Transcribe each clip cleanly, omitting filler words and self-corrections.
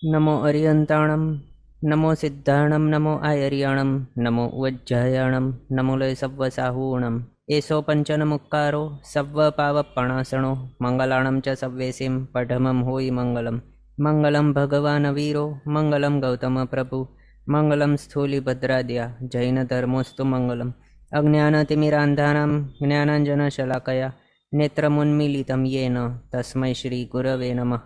नमो अरियन्ताणं नमो सिद्धाणं नमो आयर्याणं नमो उज्जयाणं नमो लय सव्वसाहूणम् एषो पञ्चनमुक्कारो सव्वपावपणासणो मङ्गलाणं च सव्वेसिं पठमं होयि मङ्गलं मङ्गलं भगवान् वीरो मङ्गलं गौतमप्रभु मङ्गलं स्थूलिभद्राद्या जैनधर्मोऽस्तु मङ्गलम् अज्ञानतिमिरान्धानां ज्ञानाञ्जनशलाकया नेत्रमुन्मीलितं येन तस्मै श्रीगुरवे नमः।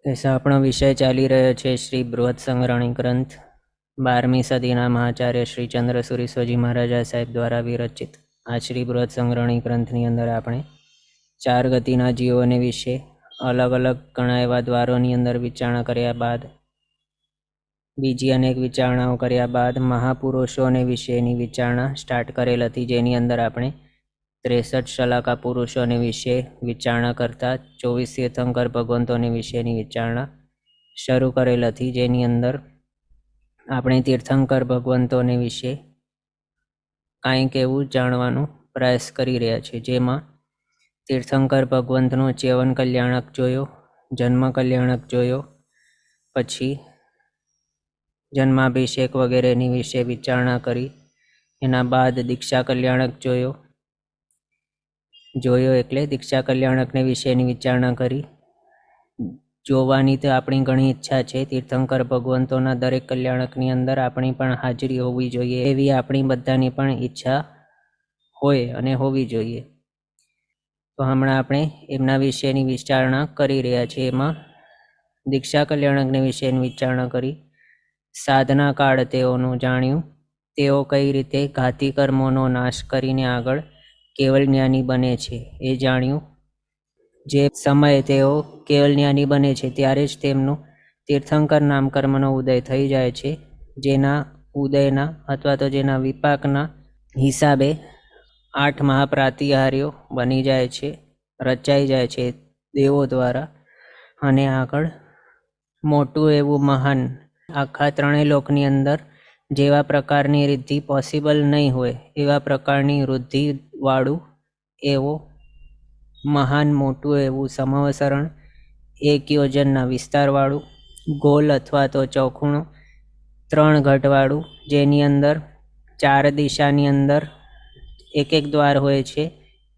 ऐसा अपना विषय चाली रह्यो छे श्री बृहद संग्रहणी ग्रंथ 12મી સદીના મહાચાર્ય શ્રી ચંદ્રસુરી સ્વજી મહારાજા સાહેબ દ્વારા વિરચિત આ શ્રી બૃહદ સંગ્રહણી ગ્રંથની અંદર આપણે 4 ગતિના જીવોને વિશે અલગ અલગ ઘણા એવા દ્વારોની અંદર વિચારણા કર્યા બાદ બીજી અનેક વિચારણાઓ કર્યા બાદ મહાપુરુષોને વિશેની વિચારણા સ્ટાર્ટ કરેલ હતી, જેની અંદર આપણે 63 શલાકા પુરુષોને વિશે વિચારણા કરતા 24 તીર્થંકર ભગવંતોને વિશેની વિચારણા શરૂ કરેલ હતી, જેની અંદર આપણે તીર્થંકર ભગવંતોને વિશે કાંઈક એવું જાણવાનો પ્રયાસ કરી રહ્યા છીએ, જેમાં તીર્થંકર ભગવંતનો ચેવન કલ્યાણક જોયો, જન્મ કલ્યાણક જોયો, પછી જન્માભિષેક વગેરેની વિશે વિચારણા કરી, એના બાદ દીક્ષા કલ્યાણક જોયો એટલે દીક્ષા કલ્યાણકને વિશેની વિચારણા કરી. જોવાની તો આપણી ઘણી ઈચ્છા છે, તીર્થંકર ભગવંતોના દરેક કલ્યાણકની અંદર આપણી પણ હાજરી હોવી જોઈએ, એવી આપણી બધાની પણ ઈચ્છા હોય અને હોવી જોઈએ. તો હમણાં આપણે એમના વિશેની વિચારણા કરી રહ્યા છીએ. એમાં દીક્ષા કલ્યાણકને વિશેની વિચારણા કરી, સાધના કાળ તેઓનું જાણ્યું, તેઓ કઈ રીતે ઘાતી કર્મોનો નાશ કરીને આગળ કેવલ જ્ઞાની બને છે એ જાણ્યું. જે સમયે તેઓ કેવલ જ્ઞાની બને છે ત્યારે જ તેમનું તીર્થંકર નામકર્મનો ઉદય થઈ જાય છે, જેના ઉદયના અથવા તો જેના વિપાકના હિસાબે 8 મહાપ્રાતિહાર્યો બની જાય છે, રચાઈ જાય છે દેવો દ્વારા, અને આગળ મોટું એવું મહાન આખા 3 લોકની અંદર જેવા પ્રકારની રિદ્ધિ પોસિબલ નહીં હોય એવા પ્રકારની વૃદ્ધિવાળું એવો મહાન મોટું એવું સમવસરણ 1 યોજનના વિસ્તારવાળું ગોલ અથવા તો ચોખૂણું 3 ઘટવાળું, જેની અંદર 4 દિશાની અંદર એક દ્વાર હોય છે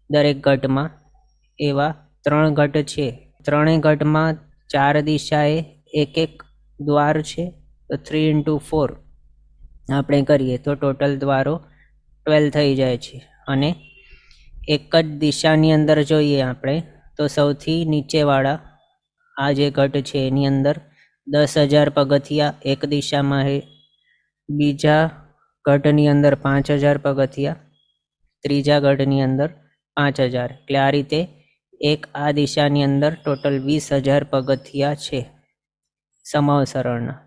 દરેક ઘટમાં, એવા 3 ઘટ છે. 3 ઘટમાં 4 દિશાએ એક દ્વાર છે, તો 3x4 આપણે કરીએ તો ટોટલ દ્વારો 12 થઈ જાય છે. અને એક જ દિશાની અંદર જોઈએ આપણે તો સૌથી નીચેવાળા આ જે ઘટ છે એની અંદર 10,000 પગથિયા એક દિશામાં છે, બીજા ઘટની અંદર 5,000 પગથિયા, ત્રીજા ઘટની અંદર 5,000, એટલે આ રીતે એક આ દિશાની અંદર ટોટલ 20,000 પગથિયા છે સમવસરણના.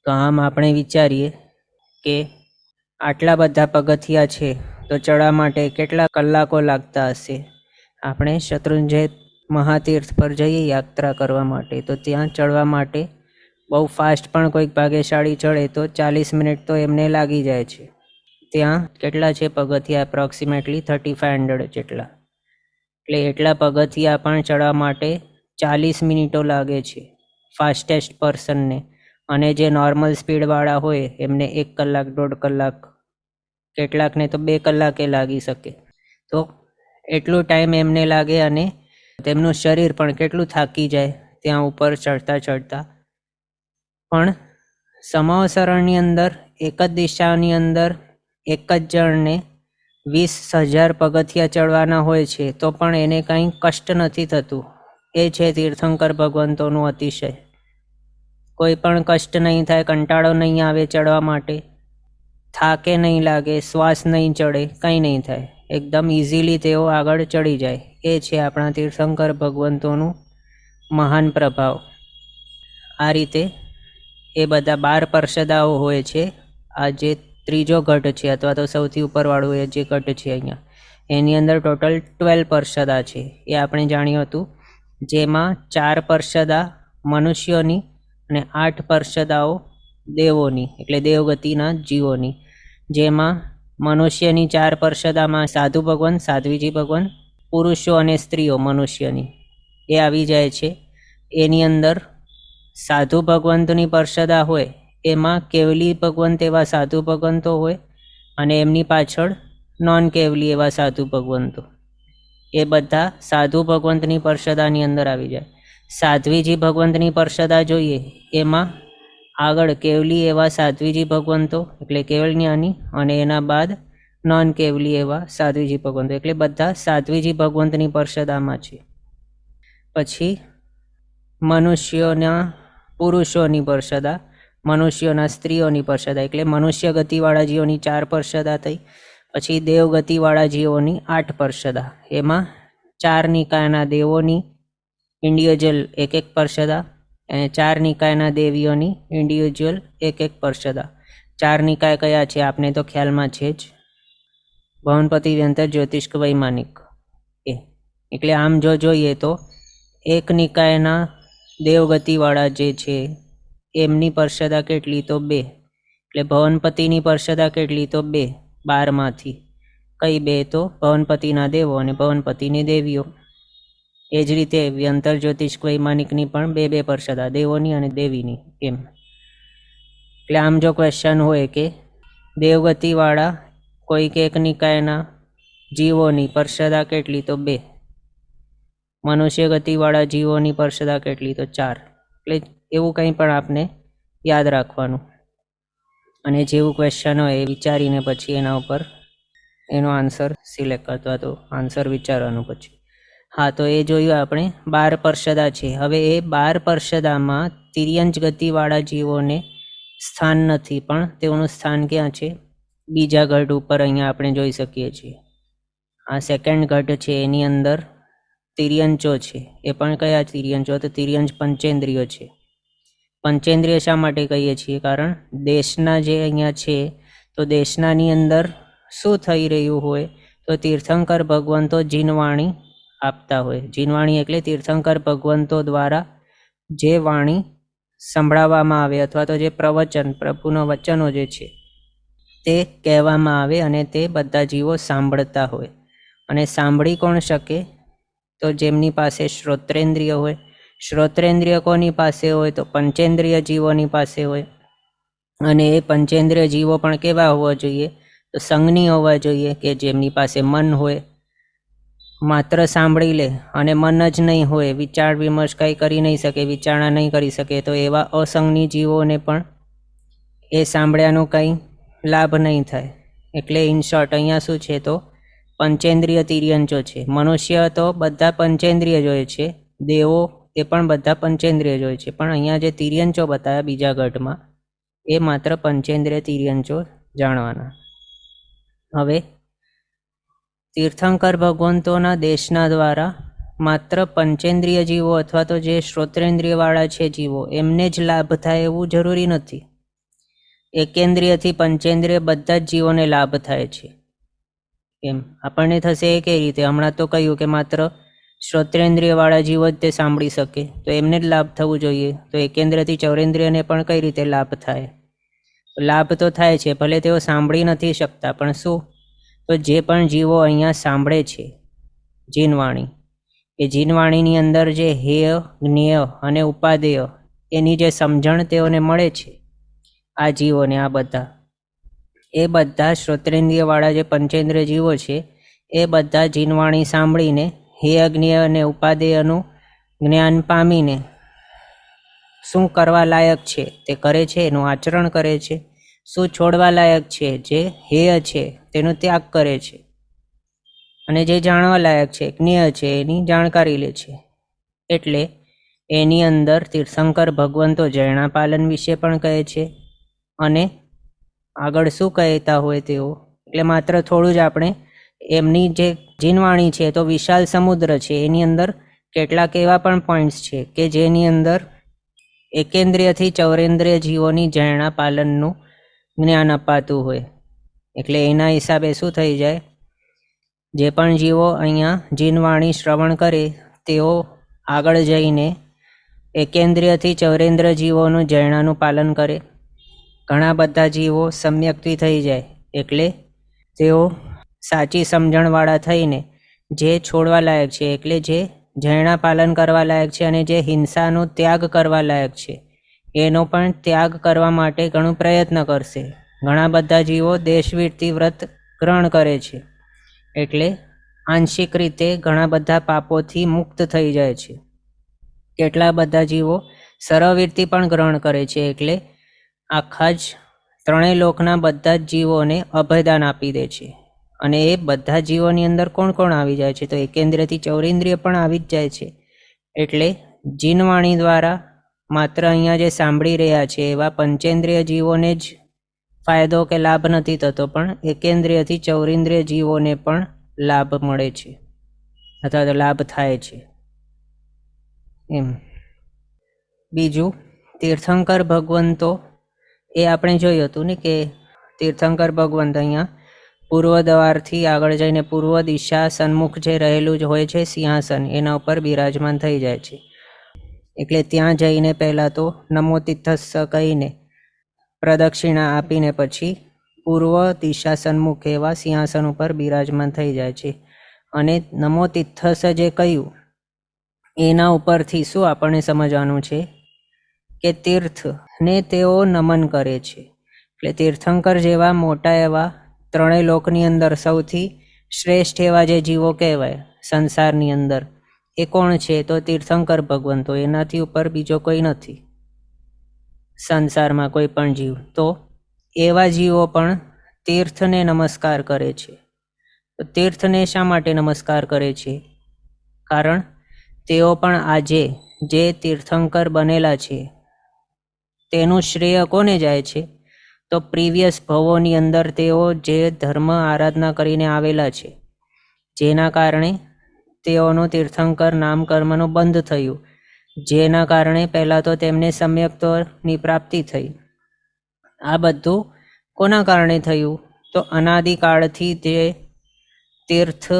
તો આમ આપણે વિચારીએ કે આટલા બધા પગથિયા છે તો ચડવા માટે કેટલા કલાકો લાગતા હશે. આપણે શત્રુંજય મહાતીર્થ પર જઈએ યાત્રા કરવા માટે, તો ત્યાં ચડવા માટે બહુ ફાસ્ટ પણ કોઈક ભાગ્યશાળી ચડે તો 40 મિનિટ તો એમને લાગી જાય છે. ત્યાં કેટલા છે પગથિયા? એપ્રોક્સિમેટલી 3500 જેટલા, એટલે એટલા પગથિયા પણ ચડવા માટે 40 મિનિટો લાગે છે ફાસ્ટેસ્ટ પર્સનને, અને જે નોર્મલ સ્પીડવાળા હોય એમને 1 કલાક 1.5 કલાક, કેટલાકને તો 2 કલાકે લાગી શકે. તો એટલું ટાઈમ એમને લાગે અને તેમનું શરીર પણ કેટલું થાકી જાય ત્યાં ઉપર ચડતા ચડતા. પણ સમવસરણની અંદર એક જ દિશાની અંદર એક જ જણને 20,000 પગથિયા ચડવાના હોય છે, તો પણ એને કંઈ કષ્ટ નથી થતું. એ છે તીર્થંકર ભગવંતોનું અતિશય. કોઈ પણ કષ્ટ નહીં થાય, કંટાળો નહીં આવે ચડવા માટે, થાકે નહીં લાગે, શ્વાસ નહીં ચડે, કંઈ નહીં થાય, એકદમ ઇઝીલી તેઓ આગળ ચડી જાય. એ છે આપણા તીર્થંકર ભગવંતોનું મહાન પ્રભાવ. આ રીતે એ બધા 12 પર્ષદાઓ હોય છે. આ જે ત્રીજો ઘટ છે અથવા તો સૌથી ઉપરવાળું એ જે ઘટ છે અહીંયા, એની અંદર ટોટલ 12 પર્ષદા છે એ આપણે જાણ્યું હતું, જેમાં 4 પર્ષદા મનુષ્યોની અને 8 પર્ષદાઓ દેવોની એટલે દેવગતિના જીવોની. જેમાં મનુષ્યની 4 પર્ષદામાં સાધુ ભગવાન, સાધ્વીજી ભગવાન, પુરુષો અને સ્ત્રીઓ મનુષ્યની એ આવી જાય છે. એની અંદર સાધુ ભગવંતની પર્ષદા હોય એમાં કેવલી ભગવંત એવા સાધુ ભગવંતો હોય અને એમની પાછળ નોન કેવલી એવા સાધુ ભગવંતો, એ બધા સાધુ ભગવંતની પર્ષદાની અંદર આવી જાય. સાધ્વીજી ભગવંતની પર્ષદા જોઈએ એમાં આગળ કેવલી એવા સાધ્વીજી ભગવંતો એટલે કેવલ જ્ઞાની અને એના બાદ નોન કેવલી એવા સાધ્વીજી ભગવંતો એટલે બધા સાધ્વીજી ભગવંતની પર્ષદામાં છે. પછી મનુષ્યોના પુરુષોની પર્ષદા, મનુષ્યોના સ્ત્રીઓની પર્ષદા એટલે મનુષ્ય ગતિવાળા જીવોની 4 પર્ષદા થઈ. પછી દેવગતિવાળા જીવોની 8 પર્ષદા, એમાં 4 નિકાયના દેવોની ઇન્ડિવિજ્યુઅલ 1 પર્ષદા અને 4 નિકાયના દેવીઓની ઇન્ડિવિજ્યુઅલ 1 પર્ષદા. 4 નિકાય કયા છે આપને તો ખ્યાલમાં છે જ, ભવનપતિ, વ્યંતર, જ્યોતિષ્ક, વૈમાનિક. એટલે આમ જો જોઈએ તો એક નિકાયના દેવગતિવાળા જે છે એમની પર્ષદા કેટલી તો 2, એટલે ભવનપતિની પર્ષદા કેટલી તો 2 12માંથી. કઈ 2 તો ભવનપતિના દેવો અને ભવનપતિની દેવીઓ. એ જ રીતે વ્યંતર, જ્યોતિષ્ક, વૈમાનિકની પણ 2 પર્ષદા, દેવોની અને દેવીની એમ. એટલે આમ જો ક્વેશ્ચન હોય કે દેવગતિવાળા કોઈક એક નિકાયના જીવોની પર્ષદા કેટલી તો 2, મનુષ્ય ગતિવાળા જીવોની પર્ષદા કેટલી તો 4. એટલે એવું કંઈ પણ આપને યાદ રાખવાનું અને જેવું ક્વેશ્ચન હોય એ વિચારીને પછી એના ઉપર એનો આન્સર સિલેક્ટ કરતો તો આન્સર વિચારવાનું પછી. હા, તો એ જોયું આપણે 12 પર્ષદા છે. હવે એ 12 પર્ષદામાં તિર્યંચ ગતિવાળા જીવોને સ્થાન નથી, પણ તેઓનું સ્થાન ક્યાં છે? બીજા ઘટ ઉપર અહીંયા આપણે જોઈ શકીએ છીએ. આ સેકન્ડ ઘટ છે એની અંદર તિર્યંચો છે. એ પણ કયા તિર્યંચો? તો તિર્યંચ પંચેન્દ્રિયો છે. પંચેન્દ્રિય શા માટે કહીએ છીએ? કારણ દેશના જે અહીંયા છે તો દેશનાની અંદર શું થઈ રહ્યું હોય તો તીર્થંકર ભગવંતો જીનવાણી આપતા હોય. જીનવાણી એટલે તીર્થંકર ભગવંતો દ્વારા જે વાણી સંભળાવવામાં આવે અથવા તો જે પ્રવચન, પ્રભુના વચનો જે છે તે કહેવામાં આવે અને તે બધા જીવો સાંભળતા હોય. અને સાંભળી કોણ શકે? તો જેમની પાસે શ્રોત્રેન્દ્રિય હોય. શ્રોત્રેન્દ્રિય કોની પાસે હોય? તો પંચેન્દ્રિય જીવોની પાસે હોય. અને એ પંચેન્દ્રિય જીવો પણ કેવા હોવા જોઈએ? તો સંજ્ઞી હોવા જોઈએ, કે જેમની પાસે મન હોય, માત્ર સાંભળી લે અને મન જ નહીં હોય, વિચાર વિમર્શ કંઈ કરી નહીં શકે, વિચારણા નહીં કરી શકે, તો એવા અસંજ્ઞી જીવોને પણ એ સાંભળ્યાનો કંઈ લાભ નહીં થાય. એટલે ઇન શોર્ટ અહીંયા શું છે તો પંચેન્દ્રિય તિર્યંચો છે. મનુષ્ય તો બધા પંચેન્દ્રિય જ હોય છે, દેવો એ પણ બધા પંચેન્દ્રિય જ હોય છે, પણ અહીંયા જે તિર્યંચો બતાવ્યા બીજા ગઢમાં એ માત્ર પંચેન્દ્રિય તિર્યંચો જાણવાના. હવે તીર્થંકર ભગવંતોના દેશના દ્વારા માત્ર પંચેન્દ્રિય જીવો અથવા તો જે શ્રોત્રેન્દ્રિયવાળા છે જીવો એમને જ લાભ થાય એવું જરૂરી નથી. એકેન્દ્રિયથી પંચેન્દ્રિય બધા જ જીવોને લાભ થાય છે. એમ આપણને થશે એ કઈ રીતે? હમણાં તો કહ્યું કે માત્ર શ્રોત્રેન્દ્રિયવાળા જીવો જ તે સાંભળી શકે, તો એમને જ લાભ થવું જોઈએ. તો એકેન્દ્રથી ચૌરેન્દ્રિયને પણ કઈ રીતે લાભ થાય? લાભ તો થાય છે, ભલે તેઓ સાંભળી નથી શકતા, પણ શું? તો જે પણ જીવો અહીંયા સાંભળે છે જીનવાણી, એ જીનવાણીની અંદર જે હેય, જ્ઞેય અને ઉપાદેય એની જે સમજણ તેઓને મળે છે, આ જીવોને, આ બધા એ બધા શ્રોત્રેન્દ્રિયવાળા જે પંચેન્દ્રિય જીવો છે એ બધા જીનવાણી સાંભળીને હેય, જ્ઞેય અને ઉપાદેયનું જ્ઞાન પામીને શું કરવા લાયક છે તે કરે છે, એનું આચરણ કરે છે. શું છોડવા લાયક છે, જે હેય છે તેનો ત્યાગ કરે છે. અને જે જાણવા લાયક છે, જ્ઞેય છે, એની જાણકારી લે છે. એટલે એની અંદર તીર્થંકર ભગવંતો જૈના પાલન વિશે પણ કહે છે. અને આગળ શું કહેતા હોય તેઓ, એટલે માત્ર થોડું જ આપણે એમની જે જીનવાણી છે તો વિશાળ સમુદ્ર છે, એની અંદર કેટલાક એવા પણ પોઈન્ટ્સ છે કે જેની અંદર એકેન્દ્રિયથી ચૌરેન્દ્રિય જીવોની જૈના પાલનનું જ્ઞાન અપાતું હોય. એટલે એના હિસાબે શું થઈ જાય? જે પણ જીવો અહીંયા જીનવાણી શ્રવણ કરે તેઓ આગળ જઈને એકેન્દ્રિયથી ચૌરેન્દ્ર જીવોનું જૈનાનું પાલન કરે. ઘણા બધા જીવો સમ્યક્તિ થઈ જાય, એટલે તેઓ સાચી સમજણવાળા થઈને જે છોડવા લાયક છે, એટલે જે જૈના પાલન કરવા લાયક છે અને જે હિંસાનો ત્યાગ કરવા લાયક છે, એનો પણ ત્યાગ કરવા માટે ઘણો પ્રયત્ન કરશે. ઘણા બધા જીવો દેશવીરતી વ્રત ગ્રહણ કરે છે, એટલે આંશિક રીતે ઘણા બધા પાપોથી મુક્ત થઈ જાય છે. કેટલા બધા જીવો સરવીરતી પણ ગ્રહણ કરે છે, એટલે આખા જ ત્રણેય લોકના બધા જ જીવોને અભયદાન આપી દે છે. અને એ બધા જીવોની અંદર કોણ કોણ આવી જાય છે? તો એકેન્દ્રિયથી ચૌરેન્દ્રિય પણ આવી જ જાય છે. એટલે જીનવાણી દ્વારા માત્ર અહીંયા જે સાંભળી રહ્યા છે એવા પંચેન્દ્રિય જીવોને જ ફાયદો કે લાભ નથી થતો, પણ એકેન્દ્રિયથી ચૌરેન્દ્રિય જીવોને પણ લાભ મળે છે અથવા તો લાભ થાય છે એમ. બીજું, તીર્થંકર ભગવંતો એ આપણે જોયું હતું ને કે તીર્થંકર ભગવંત અહીંયા પૂર્વ દ્વારથી આગળ જઈને પૂર્વ દિશા સન્મુખ જે રહેલું જ હોય છે સિંહાસન, એના ઉપર બિરાજમાન થઈ જાય છે. એટલે ત્યાં જઈને પહેલાં તો નમો તિથસ્સ કહીને પ્રદક્ષિણા આપીને પછી પૂર્વ દિશા સન્મુખ એવા સિંહાસન ઉપર બિરાજમાન થઈ જાય છે. અને નમો તિથસ્સ જે કહ્યું એના ઉપરથી શું આપણને સમજવાનું છે કે તીર્થને તેઓ નમન કરે છે. એટલે તીર્થંકર જેવા મોટા એવા ત્રણેય લોકની અંદર સૌથી શ્રેષ્ઠ એવા જે જીવો કહેવાય સંસારની અંદર, એ કોણ છે? તો તીર્થંકર ભગવંતો. એનાથી ઉપર બીજો કોઈ નથી સંસારમાં, કોઈ પણ જીવ. તો એવા જીવો પણ તીર્થને નમસ્કાર કરે છે. તો તીર્થને શા માટે નમસ્કાર કરે છે? કારણ તેઓ પણ આજે જે તીર્થંકર બનેલા છે તેનું શ્રેય કોને જાય છે? તો પ્રીવિયસ ભવોની અંદર તેઓ જે ધર્મ આરાધના કરીને આવેલા છે, જેના કારણે તેઓનું તીર્થંકર નામ કર્મનું બંધ થયું, જેના કારણે પહેલાં તો તેમને સમ્યક્ત્વની પ્રાપ્તિ થઈ. આ બધું કોના કારણે થયું? તો અનાદિકાળથી જે તીર્થ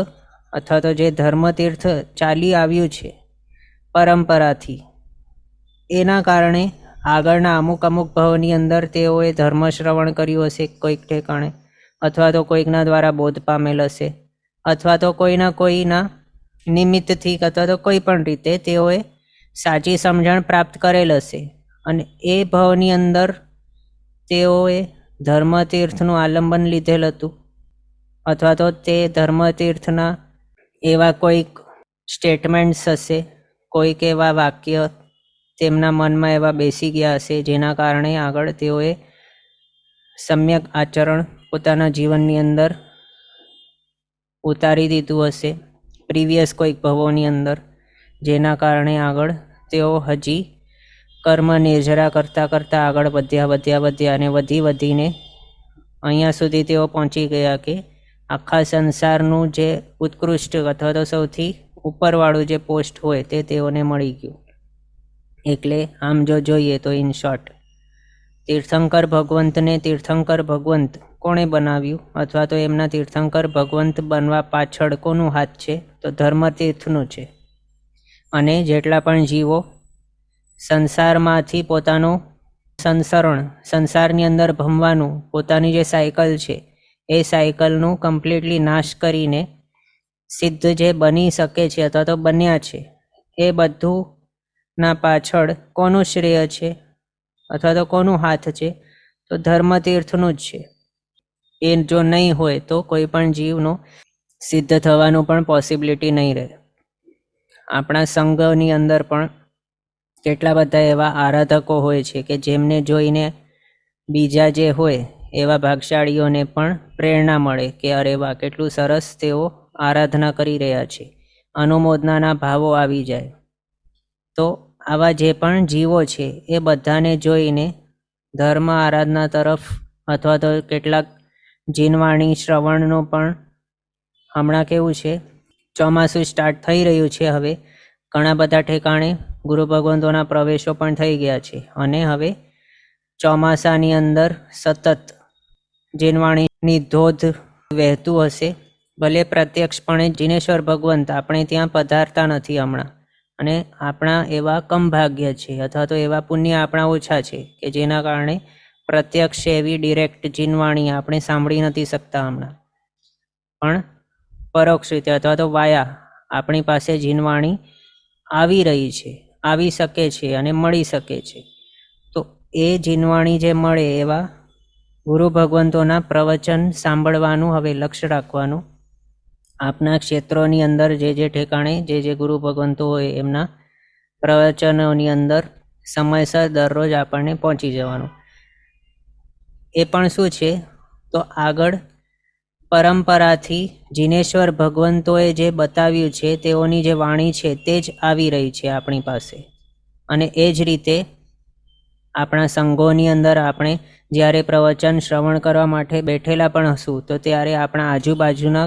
અથવા તો જે ધર્મ તીર્થ ચાલી આવ્યું છે પરંપરાથી, એના કારણે આગળના અમુક ભવની અંદર તેઓએ ધર્મ શ્રવણ કર્યું હશે કોઈક ઠેકાણે, અથવા તો કોઈકના દ્વારા બોધ પામેલ હશે, અથવા તો કોઈના નિમિત્તથી અથવા તો કોઈ પણ રીતે તેઓએ સાચી સમજણ પ્રાપ્ત કરેલ હશે. અને એ ભવની અંદર તેઓએ ધર્મતીર્થનું આલંબન લીધેલ હતું, અથવા તો તે ધર્મતીર્થના એવા કોઈક સ્ટેટમેન્ટ્સ હશે, કોઈક એવા વાક્ય તેમના મનમાં એવા બેસી ગયા હશે, જેના કારણે આગળ તેઓએ સમ્યક આચરણ પોતાના જીવનની અંદર ઉતારી દીધું હશે પ્રીવિયસ કોઈક ભવોની અંદર, જેના કારણે આગળ તેઓ હજી કર્મ નિર્જરા કરતાં આગળ વધ્યા અને વધીને અહીંયા સુધી તેઓ પહોંચી ગયા કે આખા સંસારનું જે ઉત્કૃષ્ટ અથવા તો સૌથી ઉપરવાળું જે પોસ્ટ હોય તે તેઓને મળી ગયું. એટલે આમ જો જોઈએ તો ઇન શોર્ટ, તીર્થંકર ભગવંતને તીર્થંકર ભગવંત કોણે બનાવ્યું, અથવા તો એમના તીર્થંકર ભગવંત બનવા પાછળ કોનું હાથ છે? તો ધર્મતીર્થનું છે. અને જેટલા પણ જીવો સંસારમાંથી પોતાનું સંસારની અંદર ભમવાનું પોતાની જે સાયકલ છે એ સાયકલનું કમ્પ્લીટલી નાશ કરીને સિદ્ધ જે બની શકે છે અથવા તો બન્યા છે, એ બધું ના પાછળ કોનું શ્રેય છે અથવા તો કોનું હાથ છે? તો ધર્મતીર્થનું જ છે. એ જો નહીં હોય તો કોઈ પણ જીવનો સિદ્ધ થવાનું પણ પોસિબિલિટી નહીં રહે. આપણા સંઘની અંદર પણ કેટલા બધા એવા આરાધકો હોય છે કે જેમને જોઈને બીજા જે હોય એવા ભાગશાળીઓને પણ પ્રેરણા મળે કે અરે વાહ, કેટલું સરસ તેઓ આરાધના કરી રહ્યા છે, અનુમોદનાના ભાવો આવી જાય. તો આવા જે પણ જીવો છે એ બધાને જોઈને ધર્મ આરાધના તરફ અથવા તો કેટલાક જીનવાણી શ્રવણનું પણ હમણાં કેવું છે, ચોમાસું સ્ટાર્ટ થઈ રહ્યું છે. હવે ઘણા બધા ઠેકાણે ગુરુ ભગવંતોના પ્રવેશો પણ થઈ ગયા છે અને હવે ચોમાસાની અંદર સતત જીનવાણીની ધોધ વહેતું હશે. ભલે પ્રત્યક્ષપણે જીનેશ્વર ભગવંત આપણે ત્યાં પધારતા નથી હમણાં, અને આપણા એવા કમ ભાગ્ય છે અથવા તો એવા પુણ્ય આપણા ઓછા છે કે જેના કારણે પ્રત્યક્ષ એવી ડિરેક્ટ જીનવાણી આપણે સાંભળી નથી શકતા હમણાં, પણ પરોક્ષ રીતે અથવા તો વાયા આપણી પાસે જીનવાણી આવી રહી છે, આવી શકે છે અને મળી શકે છે. તો એ જીનવાણી જે મળે એવા ગુરુ ભગવંતોના પ્રવચન સાંભળવાનું હવે લક્ષ્ય રાખવાનું. આપના ક્ષેત્રોની અંદર જે ઠેકાણે જે ગુરુ ભગવંતો હોય એમના પ્રવચનોની અંદર સમયસર દરરોજ આપણને પહોંચી જવાનું. એ પણ શું છે તો આગળ પરંપરાથી જીનેશ્વર ભગવંતોએ જે બતાવ્યું છે તેઓની જે વાણી છે તે જ આવી રહી છે આપણી પાસે. અને એ જ રીતે આપણા સંઘોની અંદર આપણે જ્યારે પ્રવચન શ્રવણ કરવા માટે બેઠેલા પણ હશું તો ત્યારે આપણા આજુબાજુના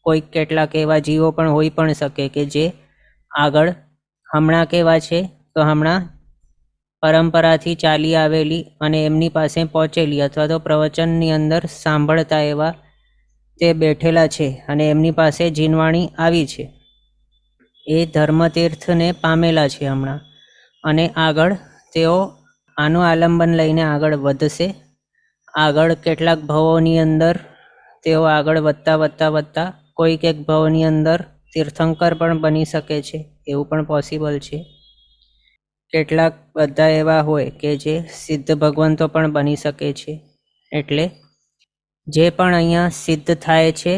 કોઈક કેટલાક એવા જીવો પણ હોઈ પણ શકે કે જે આગળ હમણાં કેવા છે તો હમણાં પરંપરાથી ચાલી આવેલી અને એમની પાસે પહોંચેલી અથવા તો પ્રવચનની અંદર સાંભળતા એવા તે બેઠેલા છે અને એમની પાસે જીનવાણી આવી છે. એ ધર્મતીર્થને પામેલા છે હમણાં, અને આગળ તેઓ આનું આલંબન લઈને આગળ વધશે. આગળ કેટલાક ભવોની અંદર તેઓ આગળ વધતા કોઈક એક ભવની અંદર તીર્થંકર પણ બની શકે છે, એવું પણ પોસિબલ છે. કેટલાક બધા એવા હોય કે જે સિદ્ધ ભગવંતો પણ બની શકે છે. એટલે જે પણ અહીંયા સિદ્ધ થાય છે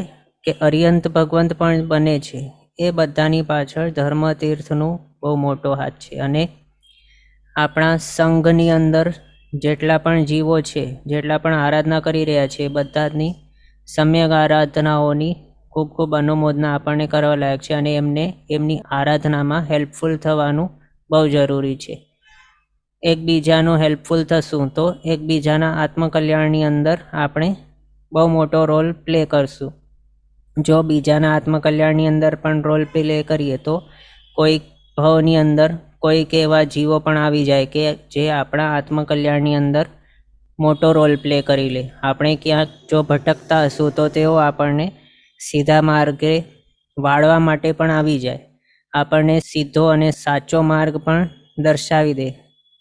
કે અરિયંત ભગવંત પણ બને છે, એ બધાની પાછળ ધર્મતીર્થનું બહુ મોટો હાથ છે. અને આપણા સંઘની અંદર જેટલા પણ જીવો છે, જેટલા પણ આરાધના કરી રહ્યા છે, બધાની સમ્યક આરાધનાઓની ખૂબ ખૂબ અનુમોદના આપણને કરવા લાયક છે. અને એમને એમની આરાધનામાં હેલ્પફુલ થવાનું બહુ જરૂરી છે. એકબીજાનું હેલ્પફુલ થશું તો એકબીજાના આત્મકલ્યાણની અંદર આપણે બહુ મોટો રોલ પ્લે કરશું. જો બીજાના આત્મકલ્યાણની અંદર પણ રોલ પ્લે કરીએ તો કોઈક ભાવની અંદર કોઈક એવા જીવો પણ આવી જાય કે જે આપણા આત્મકલ્યાણની અંદર મોટો રોલ પ્લે કરી લે. આપણે ક્યાંક જો ભટકતા હશું તો તેઓ આપણને સીધા માર્ગે વાળવા માટે પણ આવી જાય, આપણને સીધો અને સાચો માર્ગ પણ દર્શાવી દે.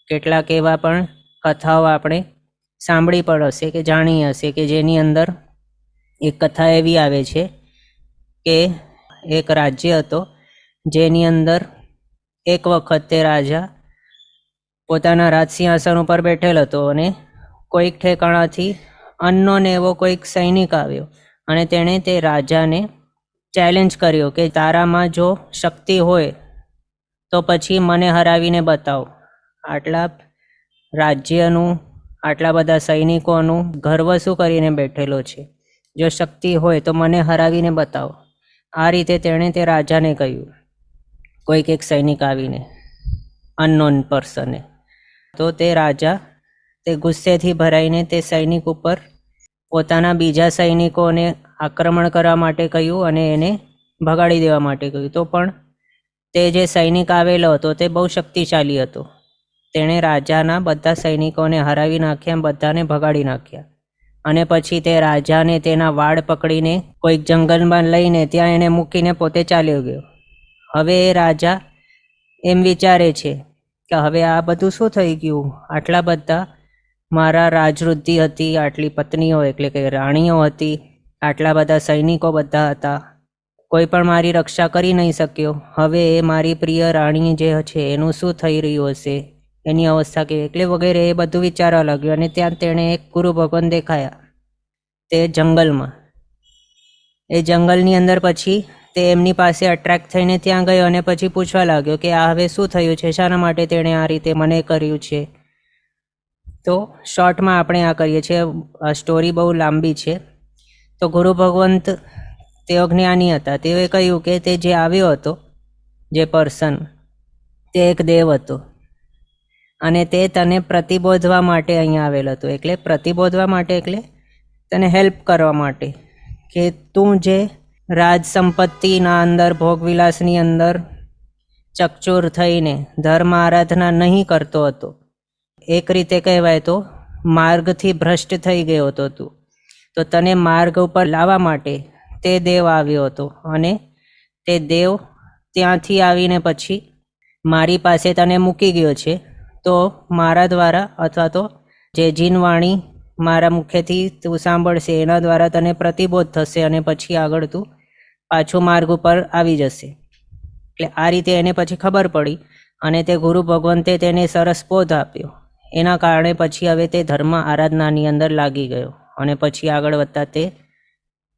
કેટલાક એવા પણ કથાઓ આપણે સાંભળી પણ હશે કે જાણી હશે કે જેની અંદર એક કથા એવી આવે છે કે એક રાજ્ય હતો જેની અંદર એક વખત તે રાજા પોતાના રાજસિંહાસન ઉપર બેઠેલ હતો અને કોઈક ઠેકાણાથી અનનોન એવો કોઈક સૈનિક આવ્યો અને તેણે તે રાજાને ચેલેન્જ કર્યો કે તારામાં જો શક્તિ હોય તો પછી મને હરાવીને બતાવો. આટલા રાજ્યનું, આટલા બધા સૈનિકોનું ગર્વ શું કરીને બેઠેલો છે? જો શક્તિ હોય તો મને હરાવીને બતાવો. આ રીતે તેણે તે રાજાને કહ્યું, કોઈક એક સૈનિક આવીને, અનનોન પર્સને. તો તે રાજા તે ગુસ્સેથી ભરાઈને તે સૈનિક ઉપર પોતાના બીજા સૈનિકોને આક્રમણ કરવા માટે કહ્યું અને એને ભગાડી દેવા માટે કહ્યું. તો પણ તે જે સૈનિક આવેલો હતો તે બહુ શક્તિશાળી હતો. તેણે રાજાના બધા સૈનિકોને હરાવી નાખ્યા, બધાને ભગાડી નાખ્યા. અને પછી તે રાજાને તેના વાળ પકડીને કોઈક જંગલમાં લઈને ત્યાં એને મૂકીને પોતે ચાલ્યો ગયો. હવે એ રાજા એમ વિચારે છે કે હવે આ બધું શું થઈ ગયું? આટલા બધા મારા રાજવૃદ્ધિ હતી, આટલી પત્નીઓ એટલે કે રાણીઓ હતી, આટલા બધા સૈનિકો બધા હતા, કોઈ પણ મારી રક્ષા કરી નહીં શક્યો. હવે એ મારી પ્રિય રાણી જે છે એનું શું થઈ રહ્યું હશે, એની અવસ્થા કેવી, એટલે વગેરે એ બધું વિચારવા લાગ્યું. અને ત્યાં તેણે એક ગુરુ ભગવાન દેખાયા તે જંગલમાં. એ જંગલની અંદર પછી તે એમની પાસે અટ્રેક્ટ થઈને ત્યાં ગયો અને પછી પૂછવા લાગ્યો કે આ હવે શું થયું છે, શાના માટે તેણે આ રીતે મને કર્યું છે. તો શોર્ટમાં આપણે આ કરીએ છીએ, આ સ્ટોરી બહુ લાંબી છે. તો ગુરુ ભગવંત તેઓ જ્ઞાની હતા. તેઓએ કહ્યું કે તે જે આવ્યો હતો, જે પર્સન, તે એક દેવ હતો અને તે તને પ્રતિબોધવા માટે અહીંયા આવેલ હતો. એટલે પ્રતિબોધવા માટે એટલે તને હેલ્પ કરવા માટે કે તું જે રાજ સંપત્તિના અંદર, ભોગવિલાસની અંદર ચકચૂર થઈને ધર્મ આરાધના નહીં કરતો હતો, એક રીતે કહેવાય તો માર્ગથી ભ્રષ્ટ થઈ ગયો હતો તું, તો તને માર્ગ ઉપર લાવવા માટે તે દેવ આવ્યો હતો. અને તે દેવ ત્યાંથી આવીને પછી મારી પાસે તને મૂકી ગયો છે. તો મારા દ્વારા અથવા તો જે જીનવાણી મારા મુખેથી તું સાંભળશે એના દ્વારા તને પ્રતિબોધ થશે અને પછી આગળ તું પાછું માર્ગ ઉપર આવી જશે. એટલે આ રીતે એને પછી ખબર પડી અને તે ગુરુ ભગવંતે તેને સરસ બોધ આપ્યો. એના કારણે પછી હવે તે ધર્મ આરાધનાની અંદર લાગી ગયો અને પછી આગળ વધતા તે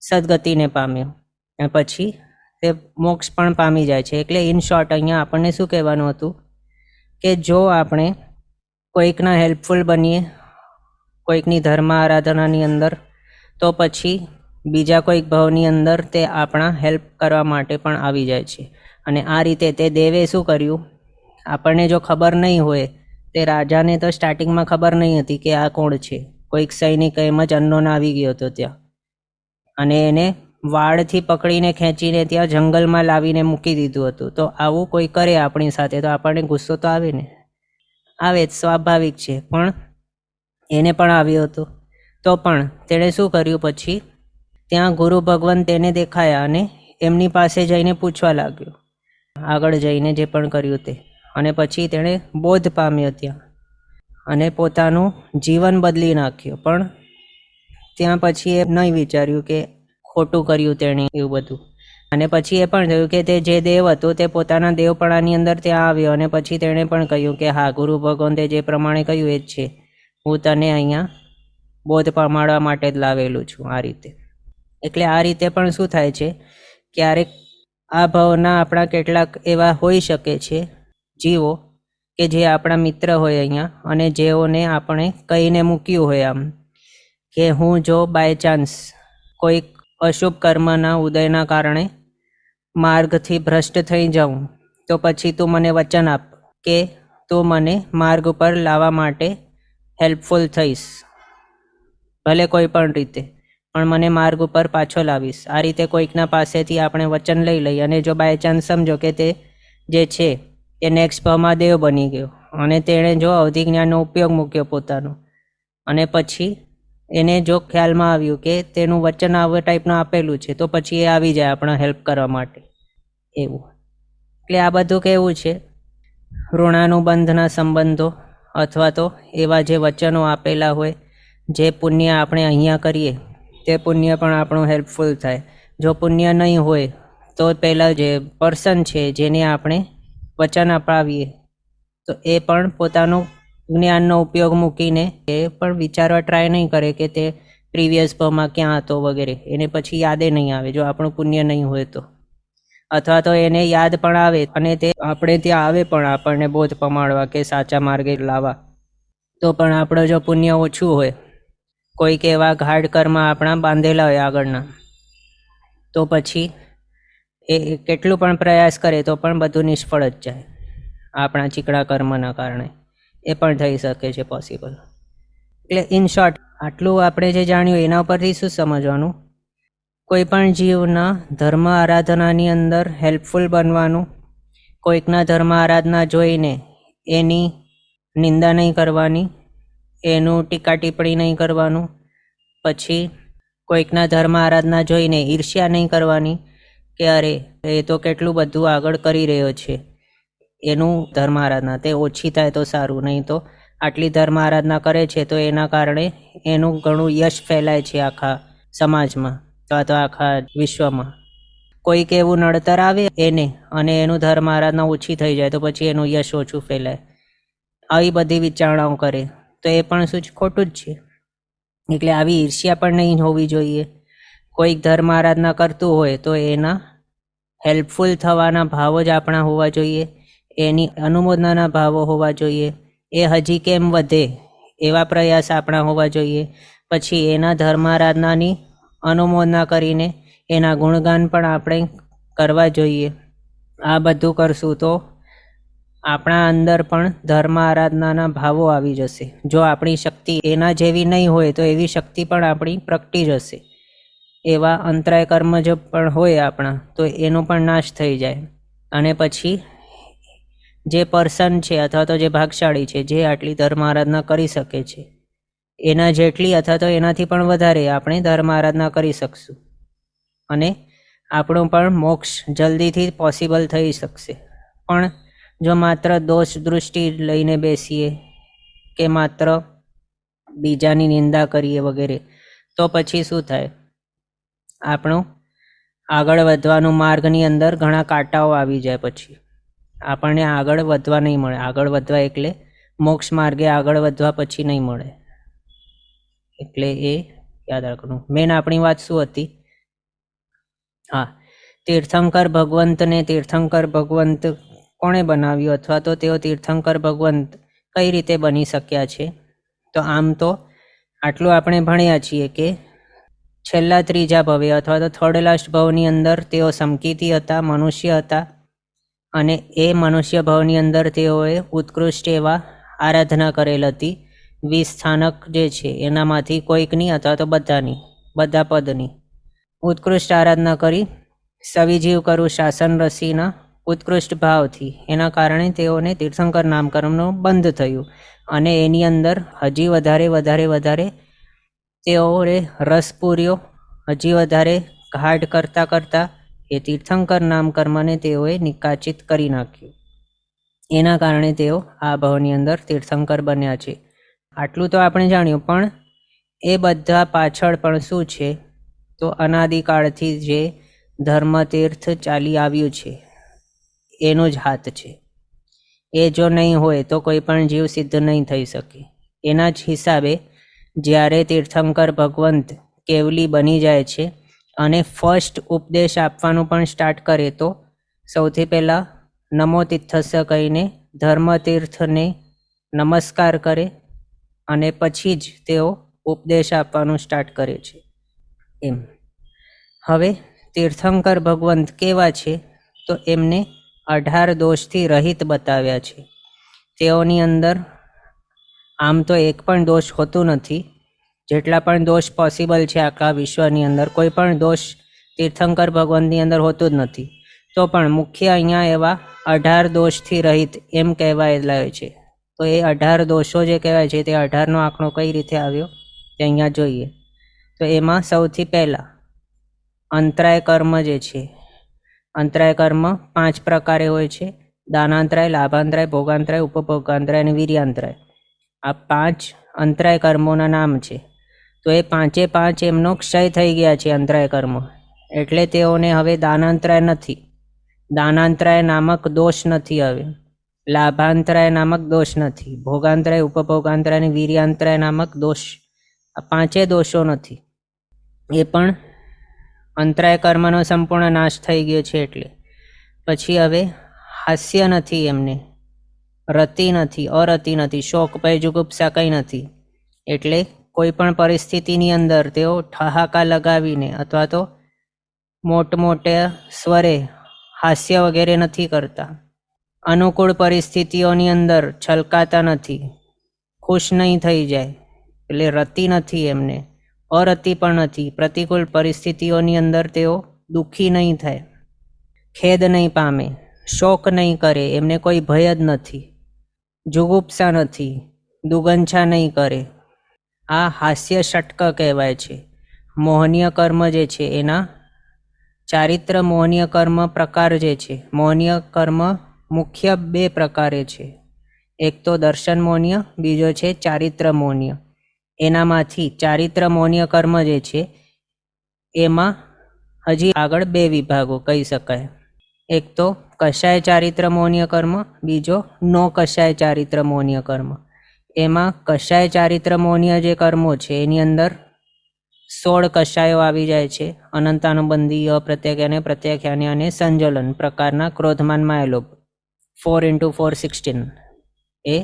સદગતિને પામ્યો અને પછી તે મોક્ષ પણ પામી જાય છે. એટલે ઇન શોર્ટ અહીંયા આપણને શું કહેવાનું હતું કે જો આપણે કોઈકના હેલ્પફુલ બનીએ કોઈકની ધર્મ આરાધનાની અંદર, તો પછી બીજા કોઈક ભાવની અંદર તે આપણા હેલ્પ કરવા માટે પણ આવી જાય છે. અને આ રીતે તે દેવે શું કર્યું, આપણને જો ખબર નહીં હોય, તે રાજાને તો સ્ટાર્ટિંગમાં ખબર નહીં હતી કે આ કોણ છે. કોઈક સૈનિક એમ જ અનનોન આવી ગયો હતો ત્યાં અને એને વાળથી પકડીને ખેંચીને ત્યાં જંગલમાં લાવીને મૂકી દીધું હતું. તો આવું કોઈ કરે આપણી સાથે તો આપણને ગુસ્સો તો આવે ને, આવે સ્વાભાવિક છે. પણ એને પણ આવ્યો હતો તો પણ તેણે શું કર્યું, પછી ત્યાં ગુરુ ભગવાન તેને દેખાયા અને એમની પાસે જઈને પૂછવા લાગ્યો, આગળ જઈને જે પણ કર્યું તે. અને પછી તેણે બોધ પામ્યો ત્યાં અને પોતાનું જીવન બદલી નાખ્યું. પણ ત્યાં પછી એ નહીં વિચાર્યું કે ખોટું કર્યું તેણે એવું બધું. અને પછી એ પણ થયું કે તે જે દેવ હતું તે પોતાના દેવપણાની અંદર ત્યાં આવ્યો અને પછી તેણે પણ કહ્યું કે હા, ગુરુ ભગવાન તે જે પ્રમાણે કહ્યું એ જ છે, હું તને અહીંયા બોધ પમાડવા માટે જ લાવેલું છું. આ રીતે એટલે આ રીતે પણ શું થાય છે, ક્યારેક આ ભાવના આપણા કેટલાક એવા હોઈ શકે છે જીવો કે જે આપણા મિત્ર હોય અહીંયા અને જેઓને આપણે કહીને મૂક્યું હોય આમ કે હું જો બાય ચાન્સ કોઈક અશુભ કર્મના ઉદયના કારણે માર્ગથી ભ્રષ્ટ થઈ જાઉં તો પછી તું મને વચન આપ કે તું મને માર્ગ ઉપર લાવવા માટે હેલ્પફુલ થઈશ, ભલે કોઈ પણ રીતે, પણ મને માર્ગ ઉપર પાછો લાવીશ. આ રીતે કોઈકના પાસેથી આપણે વચન લઈ લઈએ અને જો બાય ચાન્સ સમજો કે તે જે છે એ નેક્સ્ટ ભાવમાં દેવ બની ગયો અને તેણે જો અવધિ જ્ઞાનનો ઉપયોગ મૂક્યો પોતાનો અને પછી એને જો ખ્યાલમાં આવ્યું કે તેનું વચન આવા ટાઈપનું આપેલું છે તો પછી એ આવી જાય આપણા હેલ્પ કરવા માટે એવું. એટલે આ બધું કેવું છે, ઋણાનુબંધના સંબંધો અથવા તો એવા જે વચનો આપેલા હોય, જે પુણ્ય આપણે અહીંયા કરીએ તે પુણ્ય પણ આપણું હેલ્પફુલ થાય. જો પુણ્ય નહીં હોય તો પહેલાં જે પર્સન છે જેને આપણે વચન અપાવીએ તો એ પણ પોતાનું જ્ઞાનનો ઉપયોગ મૂકીને એ પણ વિચારવા ટ્રાય નહીં કરે કે તે પ્રીવિયસ ભાવમાં ક્યાં હતો વગેરે. એને પછી યાદે નહીં આવે જો આપણું પુણ્ય નહીં હોય તો, અથવા તો એને યાદ પણ આવે અને તે આપણે ત્યાં આવે પણ આપણને બોધ પમાડવા કે સાચા માર્ગે લાવવા, તો પણ આપણો જો પુણ્ય ઓછું હોય, કોઈક એવા ગાઢ કર્મ આપણા બાંધેલા હોય આગળના, તો પછી એ કેટલું પણ પ્રયાસ કરે તો પણ બધું નિષ્ફળ જ જાય આપણા ચીકણા કર્મના કારણે. એ પણ થઈ શકે છે પોસિબલ. એટલે ઇન શોર્ટ આટલું આપણે જે જાણ્યું એના ઉપરથી શું સમજવાનું, કોઈ પણ જીવના ધર્મ આરાધનાની અંદર હેલ્પફુલ બનવાનું, કોઈકના ધર્મ આરાધના જોઈને એની નિંદા નહીં કરવાની, એનું ટીકા ટિપ્પણી નહીં કરવાનું, પછી કોઈકના ધર્મ આરાધના જોઈને ઈર્ષ્યા નહીં કરવાની કે અરે એ તો કેટલું બધું આગળ કરી રહ્યો છે, એનું ધર્મ આરાધના તે ઓછી થાય તો સારું, નહીં તો આટલી ધર્મ આરાધના કરે છે તો એના કારણે એનું ઘણું યશ ફેલાય છે આખા સમાજમાં અથવા તો આખા વિશ્વમાં. કોઈક એવું નડતર આવે એને અને એનું ધર્મ આરાધના ઓછી થઈ જાય તો પછી એનું યશ ઓછું ફેલાય. આવી બધી વિચારણાઓ કરે તો એ પણ શું ખોટું જ છે. એટલે આવી ઈર્ષ્યા પણ નહીં હોવી જોઈએ. કોઈક ધર્મ આરાધના કરતું હોય તો એના હેલ્પફુલ થવાના ભાવો જ આપણા હોવા જોઈએ, એની અનુમોદનાના ભાવો હોવા જોઈએ, એ હજી કેમ વધે એવા પ્રયાસ આપણા હોવા જોઈએ. પછી એના ધર્મ આરાધનાની અનુમોદના કરીને એના ગુણગાન પણ આપણે કરવા જોઈએ. આ બધું કરશું તો આપણા અંદર પણ ધર્મ આરાધનાના ભાવો આવી જશે. જો આપણી શક્તિ એના જેવી નહીં હોય તો એવી શક્તિ પણ આપણી પ્રગટી જશે. એવા અંતરાય કર્મ જો પણ હોય આપણા તો એનો પણ નાશ થઈ જાય. અને પછી જે પર્સન છે અથવા તો જે ભાગશાળી છે જે આટલી ધર્મ આરાધના કરી શકે છે એના જેટલી અથવા તો એનાથી પણ વધારે આપણે ધર્મ આરાધના કરી શકશું અને આપણું પણ મોક્ષ જલ્દીથી પોસિબલ થઈ શકશે. પણ જો માત્ર દોષ દૃષ્ટિ લઈને બેસીએ કે માત્ર બીજાની નિંદા કરીએ વગેરે તો પછી શું થાય, આપણું આગળ વધવાનું માર્ગની અંદર ઘણા કાંટાઓ આવી જાય, પછી આપણને આગળ વધવા નહીં મળે. આગળ વધવા એટલે મોક્ષ માર્ગે આગળ વધવા પછી નહીં મળે. એટલે એ યાદ રાખવાનું. મેન આપણી વાત શું હતી? હા, તીર્થંકર ભગવંતને તીર્થંકર ભગવંત કોણે બનાવ્યું, અથવા તો તેઓ તીર્થંકર ભગવંત કઈ રીતે બની શક્યા છે? તો આમ તો આટલું આપણે ભણ્યા છીએ કે છેલ્લા ત્રીજા ભવે અથવા તો થર્ડ લાસ્ટ ભવની અંદર તેઓ સમકીતી હતા, મનુષ્ય હતા, અને એ મનુષ્ય ભવની અંદર તેઓએ ઉત્કૃષ્ટ એવા આરાધના કરેલ હતી. 20 સ્થાનક જે છે એનામાંથી કોઈકની અથવા તો બધા પદની ઉત્કૃષ્ટ આરાધના કરી. સવિજીવ કરું શાસન રસીના ઉત્કૃષ્ટ ભાવથી એના કારણે તેઓને તીર્થંકર નામકરણનું બંધ થયું, અને એની અંદર હજી વધારે તેઓએ રસ પૂર્યો, હજી વધારે ઘાટ કરતાં એ તીર્થંકર નામકર્મને તેઓએ નિકાચિત કરી નાખ્યું. એના કારણે તેઓ આ ભવની અંદર તીર્થંકર બન્યા છે. આટલું તો આપણે જાણ્યું, પણ એ બધા પાછળ પણ શું છે? તો અનાદિકાળથી જે ધર્મતીર્થ ચાલી આવ્યું છે એનો જ હાથ છે. એ જો નહીં હોય તો કોઈ પણ જીવ સિદ્ધ નહીં થઈ શકે. એના જ હિસાબે જ્યારે તીર્થંકર ભગવંત કેવલી બની જાય છે અને ફર્સ્ટ ઉપદેશ આપવાનું પણ સ્ટાર્ટ કરે, તો સૌથી પહેલાં નમો તીર્થસ્ય કહીને ધર્મતીર્થને નમસ્કાર કરે, અને પછી જ તેઓ ઉપદેશ આપવાનું સ્ટાર્ટ કરે છે. એમ હવે તીર્થંકર ભગવંત કેવા છે? તો એમને 18 દોષથી રહિત બતાવ્યા છે. તેઓની અંદર આમ તો એક પણ દોષ હોતું નથી. જેટલા પણ દોષ પોસિબલ છે આખા વિશ્વની અંદર, કોઈ પણ દોષ તીર્થંકર ભગવંતની અંદર હોતું જ નથી. તો પણ મુખ્ય અહીંયા એવા 18 દોષથી રહિત એમ કહેવાયેલા હોય છે. તો એ 18 દોષો જે કહેવાય છે તે 18નો આંકડો કઈ રીતે આવ્યો તે અહીંયા જોઈએ. તો એમાં સૌથી પહેલાં અંતરાય કર્મ જે છે, અંતરાય કર્મ 5 પ્રકારે હોય છે: દાનાંતરાય, લાભાંતરાય, ભોગાંતરાય, ઉપભોગાંતરાય અને વીર્યાંતરાય. આ 5 અંતરાય કર્મોના નામ છે. તો એ 5 એમનો ક્ષય થઈ ગયા છે અંતરાય કર્મ, એટલે તેઓને હવે દાનાંતરાય નથી, દાનાંતરાય નામક દોષ નથી, હવે લાભાંતરાય નામક દોષ નથી, ભોગાંતરાય, ઉપભોગાંતરાય અને વીર્યાંતરાય નામક દોષ, આ 5 દોષો નથી. એ પણ અંતરાય કર્મનો સંપૂર્ણ નાશ થઈ ગયો છે. એટલે પછી હવે હાસ્ય નથી એમને, રતિ નથી, અરતિ નથી, શોક, ભય, જુગુપ્સા કંઈ નથી. એટલે કોઈ પણ પરિસ્થિતિની અંદર તેઓ ઠહાકા લગાવીને અથવા તો મોટા સ્વરે હાસ્ય વગેરે નથી કરતા. અનુકૂળ પરિસ્થિતિઓની અંદર છલકાતા નથી, ખુશ નહીં થઈ જાય. એટલે રતિ નથી એમને, અરતિ પણ નથી. પ્રતિકૂળ પરિસ્થિતિઓની અંદર તેઓ દુઃખી નહીં થાય, ખેદ નહીં પામે, શોક નહીં કરે, એમને કોઈ ભય જ નથી, જુગુપ્સા નથી, દુગંછા નહીં કરે. આ હાસ્ય ષટક કહેવાય છે. મોહનીય કર્મ જે છે એના ચારિત્ર મોહનીય કર્મ પ્રકાર જે છે, મોહનીય કર્મ મુખ્ય 2 પ્રકારે છે. એક તો દર્શન મોહનીય, બીજો છે ચારિત્ર મોહનીય. એનામાંથી ચારિત્ર મોહનીય કર્મ જે છે એમાં હજી આગળ 2 વિભાગો કહી શકાય. એક તો કશાય ચારિત્ર મોહનીય કર્મ, બીજો નો કશાય ચારિત્ર મોહનીય કર્મ. એમાં કશાય ચારિત્ર મોહનીય જે કર્મો છે એની અંદર 16 કશાયો આવી જાય છે: અનંતાનુબંધી, અપ્રત્યાખ્યાને, પ્રત્યાખ્યાને અને સંજલન પ્રકારના ક્રોધમાન માયલોભ. 4 × 4 16 એ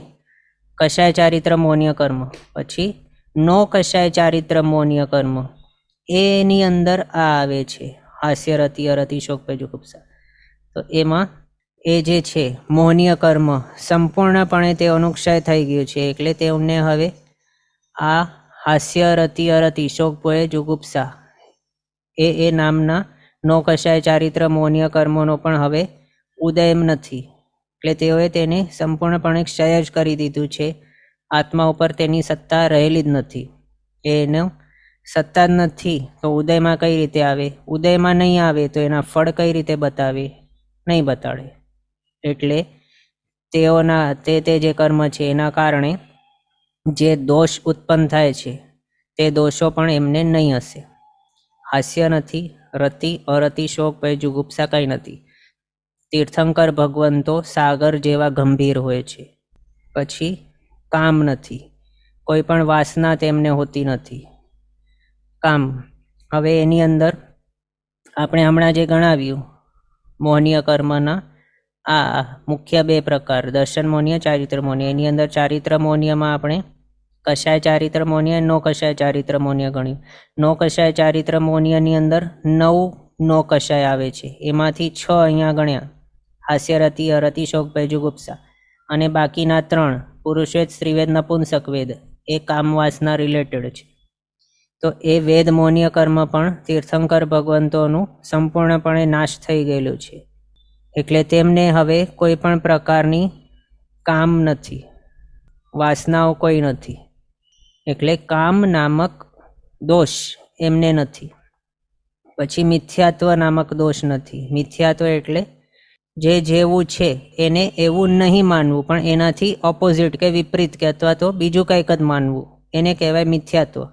કશાય ચારિત્ર મોહનીય કર્મ. પછી નો કશાય ચારિત્ર મોહનીય કર્મ, એની અંદર આ આવે છે હાસ્ય, રતિ, અરતિ, શોક, ભય, જુગુપ્સા. તો એમાં એ જે છે મોહનીય કર્મ સંપૂર્ણપણે તેઓનું ક્ષય થઈ ગયું છે. એટલે તેમને હવે આ હાસ્ય, રતિ, અરતિ, શોક, ભય, જુગુપ્સા એ નામના નો કશાય ચારિત્ર મોહનીય કર્મોનો પણ હવે ઉદય નથી. એટલે તેઓએ તેને સંપૂર્ણપણે ક્ષય જ કરી દીધું છે. આત્મા ઉપર તેની સત્તા રહેલી જ નથી. એનો સત્તા જ નથી તો ઉદયમાં કઈ રીતે આવે? ઉદયમાં નહીં આવે તો એના ફળ કઈ રીતે બતાવે? નહીં બતાડે. એટલે તેઓના તે જે કર્મ છે એના કારણે જે દોષ ઉત્પન્ન થાય છે તે દોષો પણ એમને નહીં હશે. હાસ્ય નથી, રતિ, અરતિ, શોક, ભય, જુગુપ્સા કંઈ નથી. તીર્થંકર ભગવંતો સાગર જેવા ગંભીર હોય છે. પછી કામ નથી, કોઈ પણ વાસના તેમને હોતી નથી. કામ, હવે એની અંદર આપણે હમણાં જે ગણાવ્યું મોહનીય કર્મના આ મુખ્ય બે પ્રકાર, દર્શન મોહનીય, ચારિત્ર મોહનીય. એની અંદર ચારિત્ર મોહનીયમાં આપણે કશાય ચારિત્ર મોહનીય, નો કશાય ચારિત્ર મોહનીય ગણ્યું. નો કશાય ચારિત્ર મોહનીયની અંદર 9 નો કશાય આવે છે, એમાંથી 6 અહીંયા ગણ્યા, હાસ્યરતિ, અરતિ, શોકભય, જુગુપ્સા. અને બાકીના 3 પુરુષવેદ, સ્ત્રીવેદ, નપુંસક વેદ એ કામવાસના રિલેટેડ છે. તો એ વેદ મોહનીય કર્મ પણ તીર્થંકર ભગવંતોનું સંપૂર્ણપણે નાશ થઈ ગયેલું છે, એટલે તેમને હવે કોઈ પણ પ્રકારની કામ નથી, વાસનાઓ કોઈ નથી, એટલે કામ નામક દોષ એમને નથી. પછી મિથ્યાત્વ નામક દોષ નથી. મિથ્યાત્વ એટલે જે જેવું છે એને એવું નહીં માનવું, પણ એનાથી ઓપોઝિટ કે વિપરીત કે અથવા તો બીજું કંઈક જ માનવું, એને કહેવાય મિથ્યાત્વ.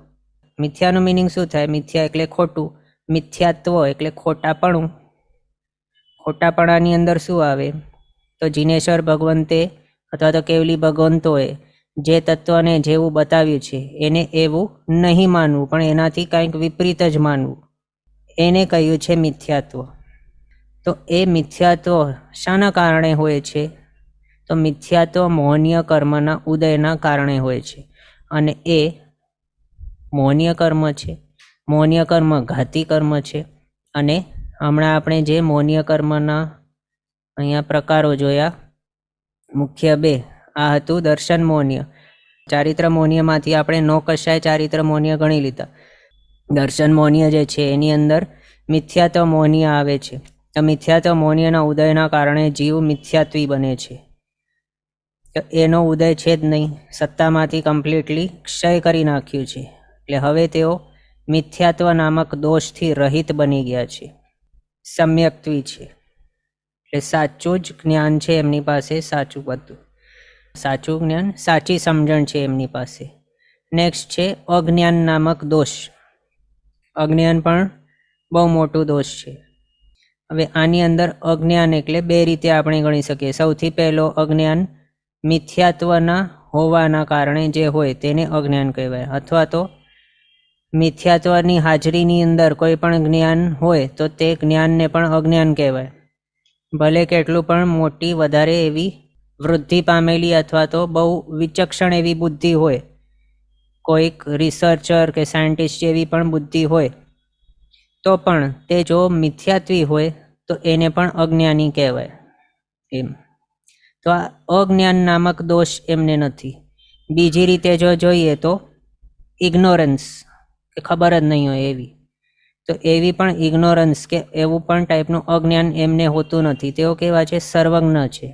મિથ્યાનું મિનિંગ શું થાય? મિથ્યા એટલે ખોટું, મિથ્યાત્વ એટલે ખોટાપણું. ખોટાપણાની અંદર શું આવે? તો જીનેશ્વર ભગવંતે અથવા તો કેવલી ભગવંતોએ જે તત્વને જેવું બતાવ્યું છે એને એવું નહીં માનવું, પણ એનાથી કંઈક વિપરીત જ માનવું, એને કહ્યું છે મિથ્યાત્વ. તો એ મિથ્યાત્વ શાના કારણે હોય છે? તો મિથ્યાત્વ મોહનીય કર્મના ઉદયના કારણે હોય છે, અને એ મોહનીય કર્મ છે. મોહનીય કર્મ ઘાતી કર્મ છે. અને હમણાં આપણે જે મોહનીય કર્મના અહીંયા પ્રકારો જોયા, મુખ્ય 2, આ હતું દર્શન મોહનીય. ચારિત્ર મોહનીયમાંથી આપણે નો કશાય ચારિત્ર મોહનીય ગણી લીધા. દર્શન મોહનીય જે છે એની અંદર મિથ્યાત્વ મોહનીય આવે છે. તો મિથ્યાત્વ મોહનીયના ઉદયના કારણે જીવ મિથ્યાત્વી બને છે. તો એનો ઉદય છે જ નહીં, સત્તામાંથી કમ્પ્લીટલી ક્ષય કરી નાખ્યું છે. એટલે હવે તેઓ મિથ્યાત્વ નામક દોષથી રહિત બની ગયા છે, સમ્યક્ત્વી છે. એટલે સાચું જ જ્ઞાન છે એમની પાસે, સાચું બધું, સાચું જ્ઞાન, સાચી સમજણ છે એમની પાસે. નેક્સ્ટ છે અજ્ઞાન નામક દોષ. અજ્ઞાન પણ બહુ મોટું દોષ છે. હવે આની અંદર અજ્ઞાન એટલે 2 રીતે આપણે ગણી શકીએ. સૌથી પહેલો અજ્ઞાન મિથ્યાત્વના હોવાના કારણે જે હોય તેને અજ્ઞાન કહેવાય, અથવા તો મિથ્યાત્વની હાજરીની અંદર કોઈ પણ જ્ઞાન હોય તો તે જ્ઞાનને પણ અજ્ઞાન કહેવાય. ભલે કેટલું પણ મોટી વધારે એવી વૃદ્ધિ પામેલી અથવા તો બહુ વિચક્ષણ એવી બુદ્ધિ હોય, કોઈક રિસર્ચર કે સાયન્ટિસ્ટ જેવી પણ બુદ્ધિ હોય, તો પણ તે જો મિથ્યાત્વી હોય તો એને પણ અજ્ઞાની કહેવાય. એમ તો આ અજ્ઞાન નામક દોષ એમને નથી. બીજી રીતે જો જોઈએ તો ઇગ્નોરન્સ, કે ખબર જ નહીં હોય એવી, તો એવી પણ ઇગ્નોરન્સ કે એવું પણ ટાઈપનું અજ્ઞાન એમને હોતું નથી. તેઓ કેવા છે? સર્વજ્ઞ છે.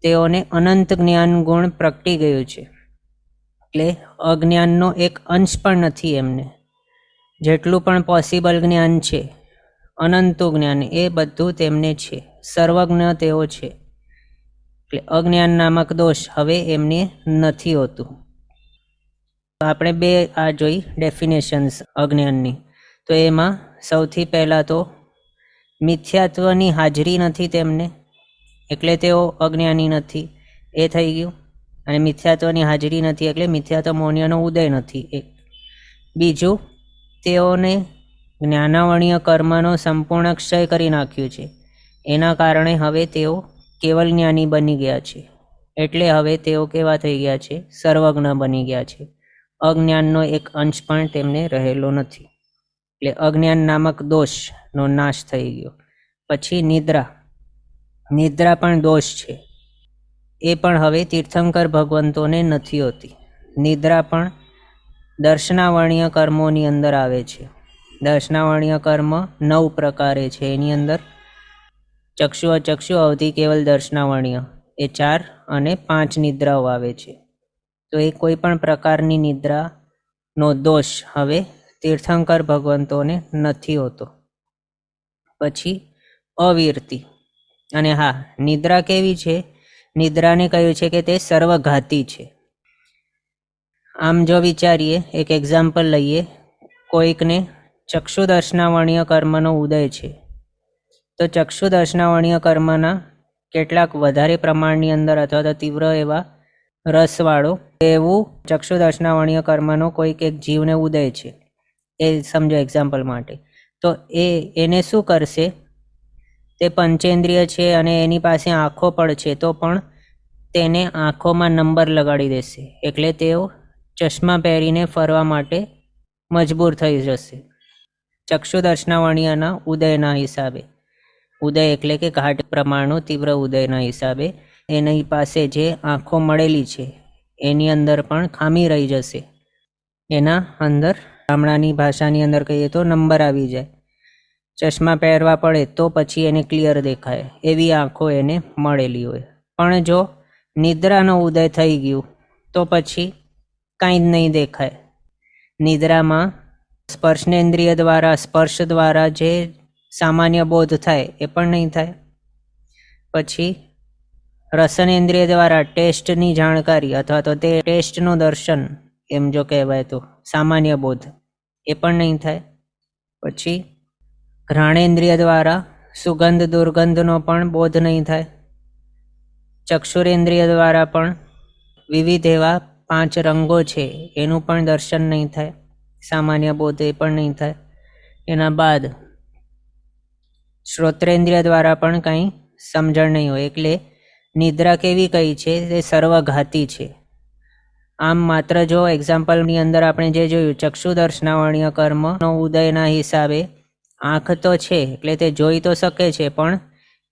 તેઓને અનંત જ્ઞાન ગુણ પ્રગટી ગયું છે, એટલે અજ્ઞાનનો એક અંશ પણ નથી એમને. જેટલું પણ પોસિબલ જ્ઞાન છે, અનંતું જ્ઞાન, એ બધું તેમને છે, સર્વજ્ઞ તેઓ છે. એટલે અજ્ઞાન નામક દોષ હવે એમને નથી હોતું. આપણે 2 આ જોઈ ડેફિનેશન્સ અજ્ઞાનની. તો એમાં સૌથી પહેલાં તો મિથ્યાત્વની હાજરી નથી તેમને, એટલે તેઓ અજ્ઞાની નથી, એ થઈ ગયું. અને મિથ્યાત્વની હાજરી નથી એટલે મિથ્યાત્વ મોહનીયનો ઉદય નથી. બીજું, તેઓને જ્ઞાનાવર્ણીય કર્મનો સંપૂર્ણ ક્ષય કરી નાખ્યું છે, એના કારણે હવે તેઓ કેવલ જ્ઞાની બની ગયા છે. એટલે હવે તેઓ કેવા થઈ ગયા છે? સર્વજ્ઞ બની ગયા છે. અજ્ઞાનનો એક અંશ પણ તેમને રહેલો નથી. એટલે અજ્ઞાન નામક દોષનો નાશ થઈ ગયો. પછી નિદ્રા. નિદ્રા પણ દોષ છે, એ પણ હવે તીર્થંકર ભગવંતોને નથી હોતી. નિદ્રા પણ દર્શનાવર્ણીય કર્મોની અંદર આવે છે. દર્શનાવર્ણીય કર્મ 9 પ્રકારે છે. એની અંદર ચક્ષુ, અચક્ષુ, અવધિ, કેવલ, દર્શનાવર્ણીય, એ 4 અને 5 નિદ્રાઓ આવે છે. તો એ કોઈ પણ પ્રકારની નિદ્રાનો દોષ હવે તીર્થંકર ભગવંતોને નથી હોતો. પછી અવિરતિ. અને હા, નિદ્રા કેવી છે? નિદ્રાને કહ્યું છે કે તે સર્વઘાતી છે. આમ જો વિચારીએ, એક એક્ઝામ્પલ લઈએ, કોઈકને ચક્ષુ દર્શનાવર્ણીય કર્મનો ઉદય છે, તો ચક્ષુ દર્શનાવર્ણીય કર્મના કેટલાક વધારે પ્રમાણની અંદર અથવા તો તીવ્ર એવા રસવાળો એવું ચક્ષુદર્શનાવર્ણીય કર્મનો કોઈક એક જીવને ઉદય છે, એ સમજો એક્ઝામ્પલ માટે. તો એને શું કરશે, તે પંચેન્દ્રિય છે અને એની પાસે આંખો પણ છે, તો પણ તેને આંખોમાં નંબર લગાડી દેશે, એટલે તેઓ ચશ્મા પહેરીને ફરવા માટે મજબૂર થઈ જશે ચક્ષુદર્શનાવર્ણીયના ઉદયના હિસાબે. ઉદય એટલે કે ઘાટ પ્રમાણનું તીવ્ર ઉદયના હિસાબે એની પાસે જે આંખો મળેલી છે એની અંદર પણ ખામી રહી જશે. એના અંદર ગામડાની ભાષાની અંદર કહીએ તો નંબર આવી જાય. ચશ્મા પહેરવા પડે તો પછી એને ક્લિયર દેખાય, એવી આંખો એને મળેલી હોય. પણ જો નિદ્રાનો ઉદય થઈ ગયું તો પછી કાંઈ જ નહીં દેખાય. નિદ્રામાં સ્પર્શનેન્દ્રિય દ્વારા, સ્પર્શ દ્વારા જે સામાન્ય બોધ થાય એ પણ નહીં થાય. પછી રસનેન્દ્રિય દ્વારા ટેસ્ટની જાણકારી અથવા તો તે ટેસ્ટનું દર્શન, એમ જો કહેવાય તો સામાન્ય બોધ, એ પણ નહીં થાય. પછી ઘ્રાણેન્દ્રિય દ્વારા સુગંધ દુર્ગંધનો પણ બોધ નહીં થાય. ચક્ષુરેન્દ્રિય દ્વારા પણ વિવિધ એવા 5 રંગો છે એનું પણ દર્શન નહીં થાય, સામાન્ય બોધ એ પણ નહીં થાય. એના બાદ શ્રોત્રેન્દ્રિય દ્વારા પણ કંઈ સમજણ નહીં હોય. એટલે નિદ્રા કેવી કઈ છે, તે સર્વઘાતી છે. આમ માત્ર જો એક્ઝામ્પલની અંદર આપણે જે જોયું, ચક્ષુદર્શનાવર્ણીય કર્મનો ઉદયના હિસાબે આંખ તો છે એટલે તે જોઈ તો શકે છે, પણ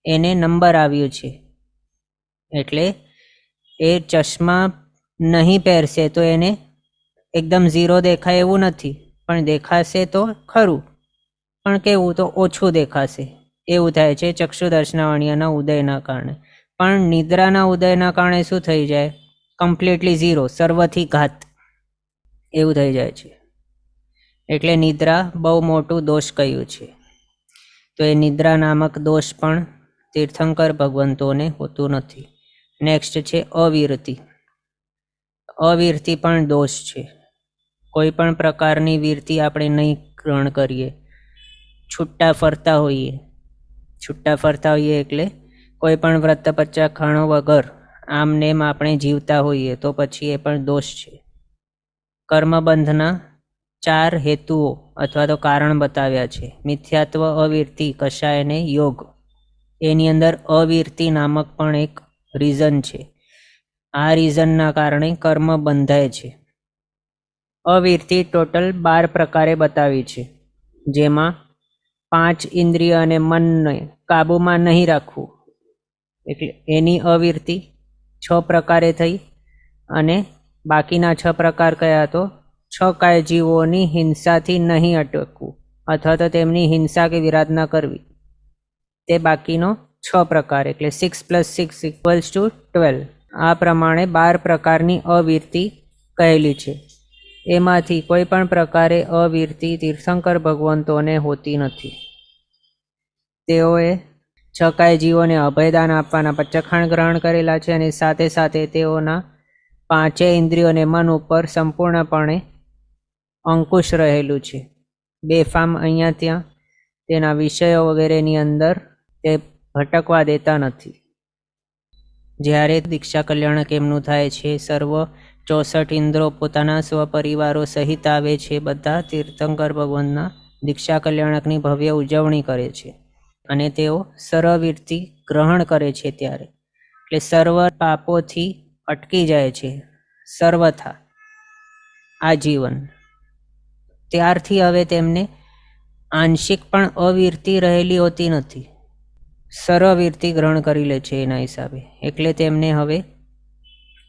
એને નંબર આવ્યું છે, એટલે એ ચશ્મા નહીં પહેરશે તો એને એકદમ ઝીરો દેખાય એવું નથી, પણ દેખાશે તો ખરું, પણ કેવું, તો ઓછું દેખાશે. એવું થાય છે ચક્ષુદર્શનાવર્ણીયના ઉદયના કારણે. પણ નિદ્રાના ઉદયના કારણે શું થઈ જાય, કમ્પ્લીટલી ઝીરો, સર્વથી ઘાત એવું થઈ જાય છે. એટલે નિદ્રા બહુ મોટું દોષ કહ્યું છે. તો એ નિદ્રા નામક દોષ પણ તીર્થંકર ભગવંતોને હોતું નથી. નેક્સ્ટ છે અવિરતિ. અવિરતિ પણ દોષ છે. કોઈ પણ પ્રકારની વિરતિ આપણે નહીં ગ્રહણ કરીએ, છૂટા ફરતા હોઈએ એટલે કોઈ પણ વ્રત પચ્ચા ખાણો વગર આમનેમ આપણે જીવતા હોઈએ તો પછી એ પણ દોષ છે. કર્મબંધના 4 હેતુઓ અથવા તો કારણ બતાવ્યા છે. મિથ્યાત્વ, અવિરતિ, કષાય અને યોગ. એની અંદર અવિરતિ નામક પણ એક રીઝન છે. આ રીઝનના કારણે કર્મ બંધાય છે. અવિરતિ ટોટલ 12 પ્રકારે બતાવી છે, જેમાં 5 ઇન્દ્રિય અને મનને કાબૂમાં નહીં રાખવું, એટલે એની અવિરતિ 6 પ્રકારે થઈ. અને બાકીના 6 પ્રકાર કયા, તો 6 કાય જીવોની હિંસાથી નહીં અટકવું અથવા તો તેમની હિંસા કે વિરાધ ન કરવી, તે બાકીનો 6 પ્રકાર, એટલે 6 + 6 = 12. આ પ્રમાણે 12 પ્રકારની અવિરતિ કહેલી છે. એમાંથી કોઈ પણ પ્રકારે અવિરતિ તીર્થંકર ભગવંતોને હોતી નથી. તેઓએ 6 કાય જીવોને અભયદાન આપવાના પચ્ચખાણ ગ્રહણ કરેલા છે, અને સાથે સાથે તેઓના 5 ઇન્દ્રિયોને મન ઉપર સંપૂર્ણપણે અંકુશ રહેલું છે. બેફામ અહીંયા ત્યાં તેના વિષયો વગેરેની અંદર તે ભટકવા દેતા નથી. જ્યારે દીક્ષા કલ્યાણક એમનું થાય છે, સર્વ 64 ઇન્દ્રો પોતાના સ્વપરિવારો સહિત આવે છે. બધા તીર્થંકર ભગવાનના દીક્ષા કલ્યાણકની ભવ્ય ઉજવણી કરે છે, અને તેઓ સર્વવિરતિ ગ્રહણ કરે છે ત્યારે, એટલે સર્વ પાપોથી અટકી જાય છે સર્વથા આજીવન. ત્યારથી હવે તેમને આંશિક પણ અવિરતિ રહેલી હોતી નથી, સર્વવિરતિ ગ્રહણ કરી લે છે એના હિસાબે, એટલે તેમને હવે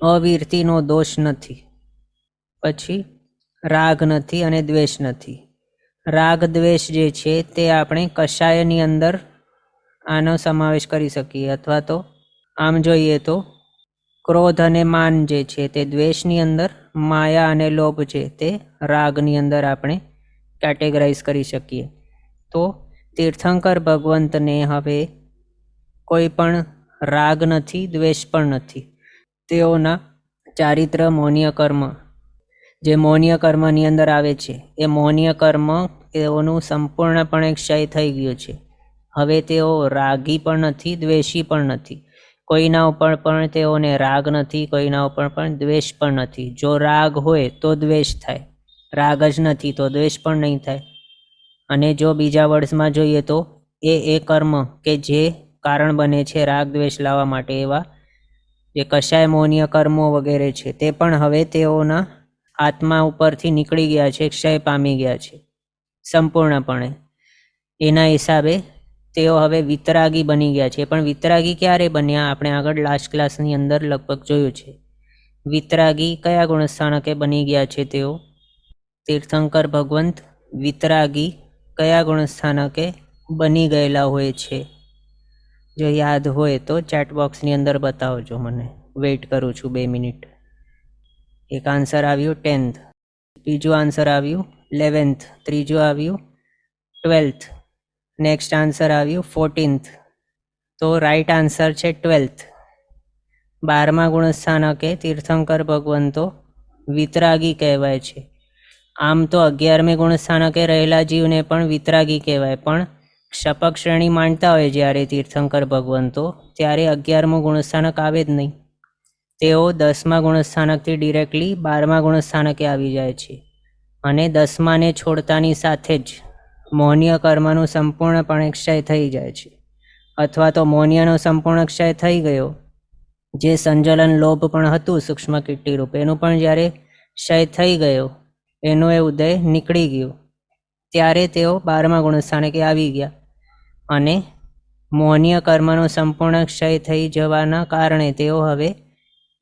અવિરતિનો દોષ નથી. પછી રાગ નથી અને દ્વેષ નથી. રાગ દ્વેષ જે છે તે આપણે કષાયની અંદર આનો સમાવેશ કરી શકીએ, અથવા તો આમ જોઈએ તો ક્રોધ અને માન જે છે તે દ્વેષની અંદર, માયા અને લોભ છે તે રાગની અંદર આપણે કેટેગરાઇઝ કરી શકીએ. તો તીર્થંકર ભગવંતને હવે કોઈ પણ રાગ નથી, દ્વેષ પણ નથી. તેઓના ચારિત્ર મૌન્ય કર્મ, જે મૌન્ય કર્મની અંદર આવે છે, એ મૌન્ય કર્મ તેઓનું સંપૂર્ણપણે ક્ષય થઈ ગયું છે. હવે તેઓ રાગી પણ નથી, દ્વેષી પણ નથી. કોઈના ઉપર પણ તેઓને રાગ નથી, કોઈના ઉપર પણ દ્વેષ પણ નથી. જો રાગ હોય તો દ્વેષ થાય, રાગ જ નથી તો દ્વેષ પણ નહીં થાય. અને જો બીજા વર્ષમાં જોઈએ તો એ કર્મ કે જે કારણ બને છે રાગ દ્વેષ લાવવા માટે, એવા જે કશાય મૌન્ય કર્મો વગેરે છે તે પણ હવે તેઓના આત્મા ઉપરથી નીકળી ગયા છે, ક્ષય પામી ગયા છે સંપૂર્ણપણે. એના હિસાબે તેઓ હવે વિતરાગી બની ગયા છે. પણ વિતરાગી ક્યારે બન્યા? આપણે આગળ લાસ્ટ ક્લાસની અંદર લગભગ જોયું છે. વિતરાગી કયા ગુણસ્થાનકે બની ગયા છે તેઓ? તીર્થંકર ભગવંત વિતરાગી કયા ગુણસ્થાનકે બની ગયેલા હોય છે? જો યાદ હોય તો ચેટ બોક્સની અંદર બતાવજો મને. વેઇટ કરું છું 2 મિનિટ. એક આન્સર આવ્યું 10th, બીજું આન્સર આવ્યું 11th, ત્રીજું આવ્યું 12th, નેક્સ્ટ આન્સર આવ્યું 14th. તો રાઈટ આન્સર છે 12th. 12મા ગુણસ્થાનકે તીર્થંકર ભગવંતો વિતરાગી કહેવાય છે. આમ તો 11મે ગુણસ્થાનકે રહેલા જીવને પણ વિતરાગી કહેવાય, પણ ક્ષપક શ્રેણી માનતા હોય જ્યારે તીર્થંકર ભગવંતો, ત્યારે 11મું ગુણસ્થાનક આવે જ નહીં. તેઓ 10મા ગુણસ્થાનકથી ડિરેક્ટલી 12મા ગુણસ્થાનકે આવી જાય છે. અને 10માને છોડતાની સાથે જ મૌન્ય કર્મનું સંપૂર્ણપણે ક્ષય થઈ જાય છે. અથવા તો મૌન્યનો સંપૂર્ણ ક્ષય થઈ ગયો, જે સંજલન લોભ પણ હતું સૂક્ષ્મ કીટી રૂપ, એનું પણ જ્યારે ક્ષય થઈ ગયો, એનો એ ઉદય નીકળી ગયો, ત્યારે તેઓ 12મા ગુણસ્થાનકે આવી ગયા. અને મૌન્ય કર્મનો સંપૂર્ણ ક્ષય થઈ જવાના કારણે તેઓ હવે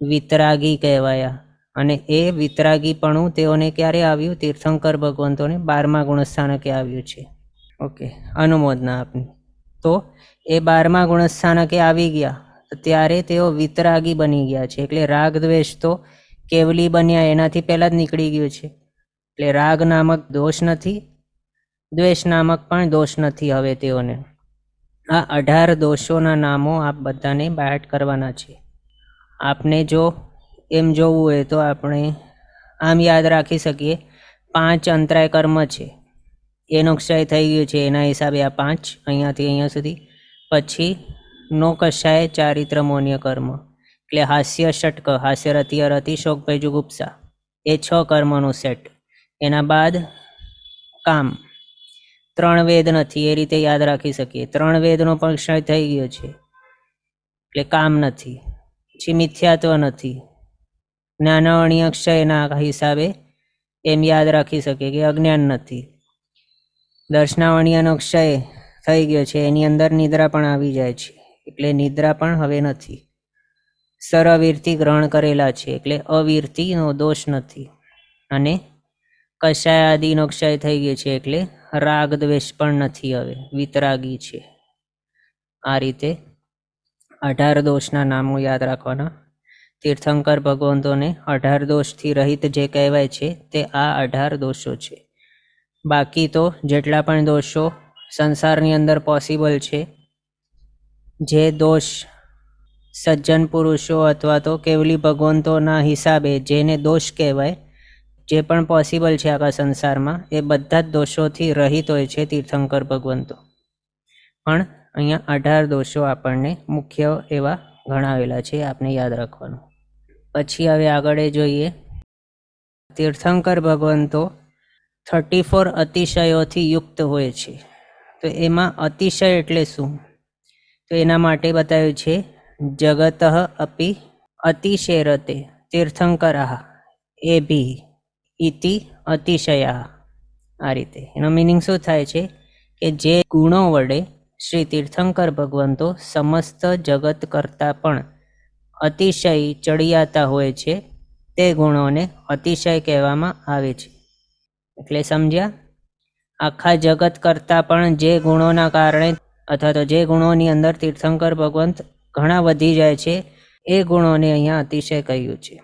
વિતરાગી કહેવાયા. અને એ વિતરાગીપણું તેઓને ક્યારે આવ્યું? તીર્થંકર ભગવંતોને 12મા ગુણસ્થાનકે આવ્યું છે. ઓકે, અનુમોદના આપની. તો એ 12મા ગુણસ્થાનકે આવી ગયા ત્યારે તેઓ વિતરાગી બની ગયા છે. એટલે રાગ દ્વેષ તો કેવલી બન્યા એનાથી પહેલાં જ નીકળી ગયું છે. એટલે રાગ નામક દોષ નથી, દ્વેષ નામક પણ દોષ નથી હવે તેઓને. આ 18 દોષોના નામો આપ બધાને બાયટ કરવાના છે. આપને જો એમ જોવું હોય તો આપણે આમ યાદ રાખી શકીએ, 5 અંતરાય કર્મ છે, એનો ક્ષય થઈ ગયો છે, એના હિસાબે આ 5 અહીંયાથી અહીંયા સુધી. પછી નો કશાય ચારિત્ર મૌન્ય કર્મ, એટલે હાસ્ય ષટક, હાસ્ય રતિ અરતિ શોક ભય જુગુપ્સા, એ 6 કર્મોનું સેટ. એના બાદ કામ, 3 વેદ નથી, એ રીતે યાદ રાખી શકીએ. 3 વેદનો પણ ક્ષય થઈ ગયો છે, એટલે કામ નથી. પછી મિથ્યાત્વ નથી, જ્ઞાનવર્ણીય ક્ષયના હિસાબે એમ યાદ રાખી શકીએ કે અજ્ઞાન નથી. દર્શનાવર્ણીયનો ક્ષય થઈ ગયો છે, એની અંદર નિદ્રા પણ આવી જાય છે, એટલે નિદ્રા પણ હવે નથી. સરવીરથી ગ્રહણ કરેલા છે, એટલે અવીરતીનો દોષ નથી. અને કશાય આદિનો ક્ષય થઈ ગયો છે, એટલે રાગ દ્વેષ પણ નથી, હવે વિતરાગી છે. આ રીતે 18 દોષના નામો યાદ રાખવાના. તીર્થંકર ભગવંતોને 18 દોષથી રહિત જે કહેવાય છે તે આ 18 દોષો છે. બાકી તો જેટલા પણ દોષો સંસારની અંદર પોસિબલ છે, જે દોષ સજ્જન પુરુષો અથવા તો કેવલી ભગવંતોના હિસાબે જેને દોષ કહેવાય, જે પણ પોસિબલ છે આખા સંસારમાં, એ બધા જ દોષોથી રહિત હોય છે તીર્થંકર ભગવંતો. પણ અહીંયા 18 દોષો આપણને મુખ્ય એવા ગણાવેલા છે, આપને યાદ રાખવાનું. પછી હવે આગળ જોઈએ, તીર્થંકર ભગવંતો 34 અતિશયોથી યુક્ત હોય છે. તો એમાં અતિશય એટલે શું? તો એના માટે બતાવ્યું છે, જગત અપી અતિશેરતે તીર્થંકરા એ ભી ઇતિ અતિશયા. આ રીતે એનો મિનિંગ શું થાય છે કે જે ગુણો વડે શ્રી તીર્થંકર ભગવંતો સમસ્ત જગત કરતાં પણ અતિશય ચડિયાતા હોય છે, તે ગુણોને અતિશય કહેવામાં આવે છે. એટલે સમજ્યા? આખા જગત કરતાં પણ જે ગુણોના કારણે અથવા તો જે ગુણોની અંદર તીર્થંકર ભગવંત ઘણા વધી જાય છે, એ ગુણોને અહીંયા અતિશય કહ્યું છે.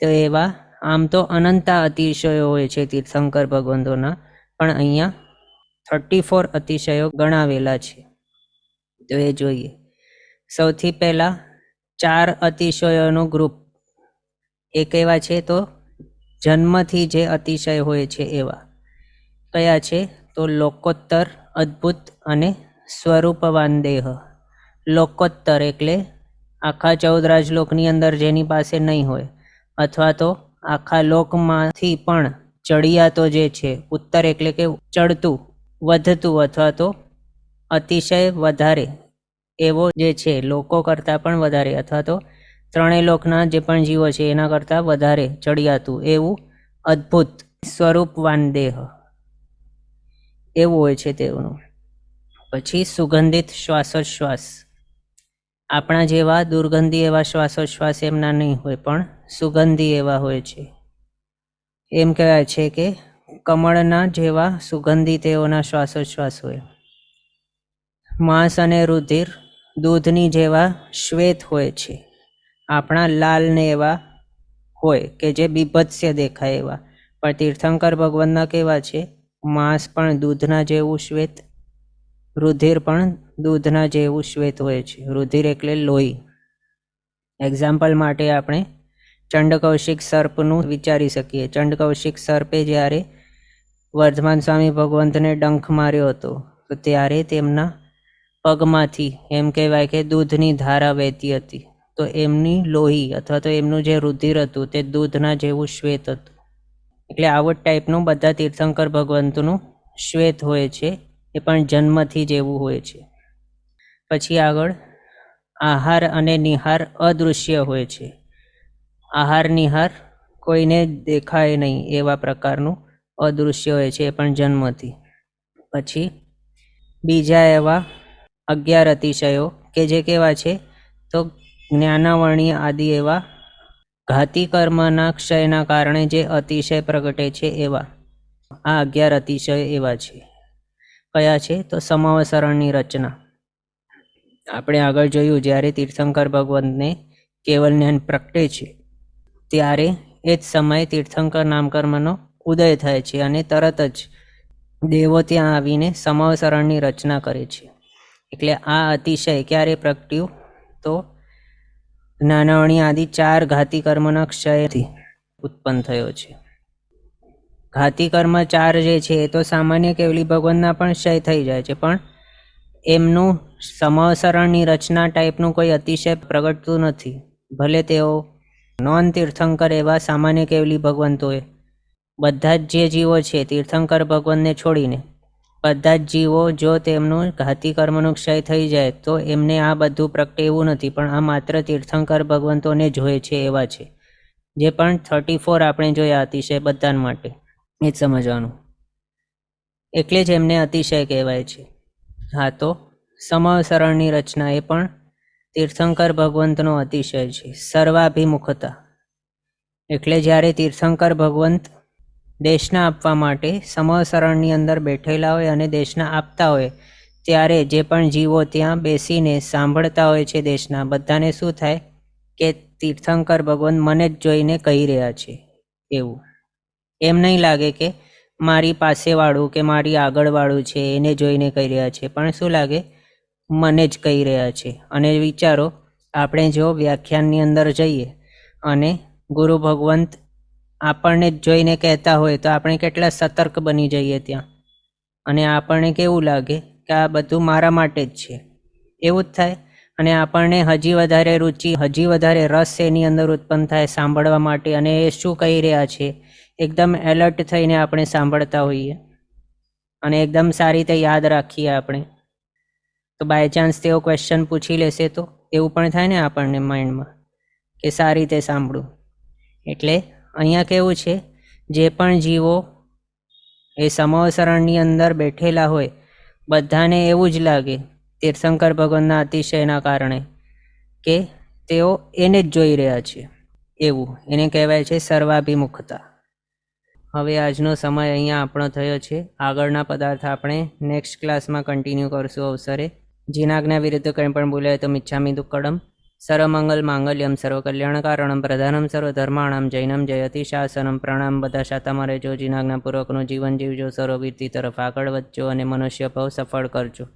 તો એવા આમ તો અનંતા અતિશયો હોય છે તીર્થંકર ભગવંતોના, પણ અહીંયા 34 અતિશયો ગણાવેલા છે. તો એ જોઈએ. સૌથી પહેલા 4 અતિશયોનું ગ્રુપ, એ કેવા છે? તો જન્મથી જે અતિશય હોય છે એવા કયા છે? તો લોકોત્તર, અદ્ભુત અને સ્વરૂપવાન દેહ. લોકોત્તર એટલે આખા 14 રાજલોકની અંદર જેની પાસે નહીં હોય, અથવા તો આખા લોકમાંથી પણ ચડિયાતો જે છે, ઉત્તર એટલે કે ચડતું, વધતું અથવા તો અતિશય વધારે એવો જે છે, લોકો કરતાં પણ વધારે અથવા તો ત્રણેય લોકના જે પણ જીવો છે એના કરતાં વધારે ચડિયાતું એવું અદ્ભુત સ્વરૂપવાન દેહ એવું હોય છે તેઓનું. પછી સુગંધિત શ્વાસોચ્છ્વાસ, આપણા જેવા દુર્ગંધી એવા શ્વાસોચ્છ્વાસ એમના નહીં હોય, પણ સુગંધી એવા હોય છે. એમ કહેવાય છે કે કમળના જેવા સુગંધી તેઓના શ્વાસોચ્છ્વાસ હોય. માંસ અને રુધિર દૂધની જેવા શ્વેત હોય છે, આપણા લાલ ને એવા હોય કે જે બીભત્સ્ય દેખાય એવા, પણ તીર્થંકર ભગવાનના કેવા છે, માંસ પણ દૂધના જેવું શ્વેત, રુધિર પણ દૂધના જેવું શ્વેત હોય છે. રુધિર એટલે લોહી. એક્ઝામ્પલ માટે આપણે ચંડકૌશિક સર્પનું વિચારી શકીએ. ચંડકૌશિક સર્પે જ્યારે વર્ધમાન સ્વામી ભગવંતને ડંખ માર્યો હતો, તો ત્યારે તેમના પગમાંથી એમ કહેવાય કે દૂધની ધારા વહેતી હતી. તો એમની લોહી અથવા તો એમનું જે રુધિર હતું તે દૂધના જેવું શ્વેત હતું. એટલે આવો ટાઈપનું બધા તીર્થંકર ભગવંતનું શ્વેત હોય છે, એ પણ જન્મથી જેવું હોય છે. પછી આગળ આહાર અને નિહાર અદૃશ્ય હોય છે. આહાર નિહાર કોઈને દેખાય નહીં એવા પ્રકારનું અદૃશ્ય હોય છે, એ પણ જન્મથી. પછી બીજા એવા 11 અતિશયો કે જે કેવા છે, તો જ્ઞાનાવર્ણ્ય આદિ એવા ઘાતી કર્મના ક્ષયના કારણે જે અતિશય પ્રગટે છે એવા આ 11 અતિશય એવા છે. કયા છે? તો સમાવસરણની રચના. આપણે આગળ જોયું, જ્યારે તીર્થંકર ભગવંતને કેવલ જ્ઞાન પ્રગટે છે ત્યારે એ જ સમયે તીર્થંકર નામકર્મનો ઉદય થાય છે અને તરત જ દેવો ત્યાં આવીને સમાવસરણની રચના કરે છે. એટલે આ અતિશય ક્યારે પ્રગટ્યું? તો જ્ઞાનાવર્ણ્ય આદિ 4 ઘાતી કર્મના ક્ષયથી ઉત્પન્ન થયો છે. ઘાતી કર્મ 4 જે છે એ તો સામાન્ય કેવલી ભગવાનના પણ ક્ષય થઈ જાય છે, પણ એમનું સમાવસરણની રચના ટાઈપનું કોઈ અતિશય પ્રગટતું નથી. ભલે તેઓ નોન તીર્થંકર એવા સામાન્ય કેવલી ભગવંતોએ, બધા જ જે જીવો છે તીર્થંકર ભગવાનને છોડીને બધા જ જીવો જો તેમનું ઘાતી કર્મનો ક્ષય થઈ જાય તો એમને આ બધું પ્રગટે એવું નથી, પણ આ માત્ર તીર્થંકર ભગવંતોને જ હોય છે એવા છે. જે પણ 34 આપણે જોયા અતિશય બધા માટે, એ જ સમજવાનું. એટલે જ એમને અતિશય કહેવાય છે. હા, તો સમાવસરણની રચના એ પણ તીર્થંકર ભગવંતનો અતિશય છે. સર્વાભિમુખતા એટલે જ્યારે તીર્થંકર ભગવંત દેશના આપવા માટે સમાવસરણની અંદર બેઠેલા હોય અને દેશના આપતા હોય, ત્યારે જે પણ જીવો ત્યાં બેસીને સાંભળતા હોય છે દેશના, બધાને શું થાય કે તીર્થંકર ભગવંત મને જ જોઈને કહી રહ્યા છે એવું. એમ નહીં લાગે કે મારી પાસેવાળું કે મારી આગળવાળું છે એને જોઈને કહી રહ્યા છે, પણ શું લાગે? મને જ કહી રહ્યા છે. અને વિચારો, આપણે જો વ્યાખ્યાનની અંદર જઈએ અને ગુરુ ભગવંત આપણને જ જોઈને કહેતા હોય તો આપણે કેટલા સતર્ક બની જઈએ ત્યાં, અને આપણને કેવું લાગે કે આ બધું મારા માટે જ છે એવું જ થાય. અને આપણને હજી વધારે રુચિ, હજી વધારે રસ એની અંદર ઉત્પન્ન થાય સાંભળવા માટે, અને એ શું કહી રહ્યા છે એકદમ એલર્ટ થઈને આપણે સાંભળતા હોઈએ અને એકદમ સારી રીતે યાદ રાખીએ આપણે. તો બાય ચાન્સ તેઓ ક્વેશ્ચન પૂછી લેશે તો એવું પણ થાય ને આપણને માઇન્ડમાં કે સારી રીતે સાંભળું. એટલે અહીંયા કેવું છે, જે પણ જીવો એ સમાવસરણની અંદર બેઠેલા હોય બધાને એવું જ લાગે તીર્થંકર ભગવાનના અતિશયના કારણે કે તેઓ એને જ જોઈ રહ્યા છે એવું. એને કહેવાય છે સર્વાભિમુખતા. હવે આજનો સમય અહીંયા આપણો થયો છે. આગળના પદાર્થ આપણે નેક્સ્ટ ક્લાસમાં કન્ટિન્યુ કરશું અવસરે. જીનાજ્ઞા વિરુદ્ધ કંઈ પણ બોલાય તો મિચ્છામિ દુક્કડમ. સર્વમંગલ માંગલ્યમ સર્વકલ્યાણકારણમ પ્રધાનમ સર્વધર્માણામ જૈનમ જયતિ શાસનમ. પ્રણામ. બધા શાતામાં રહેજો, જીનાજ્ઞાપૂર્વકનું જીવન જીવજો, સર્વવીરતી તરફ આગળ વધજો અને મનુષ્ય ભાવ સફળ કરજો.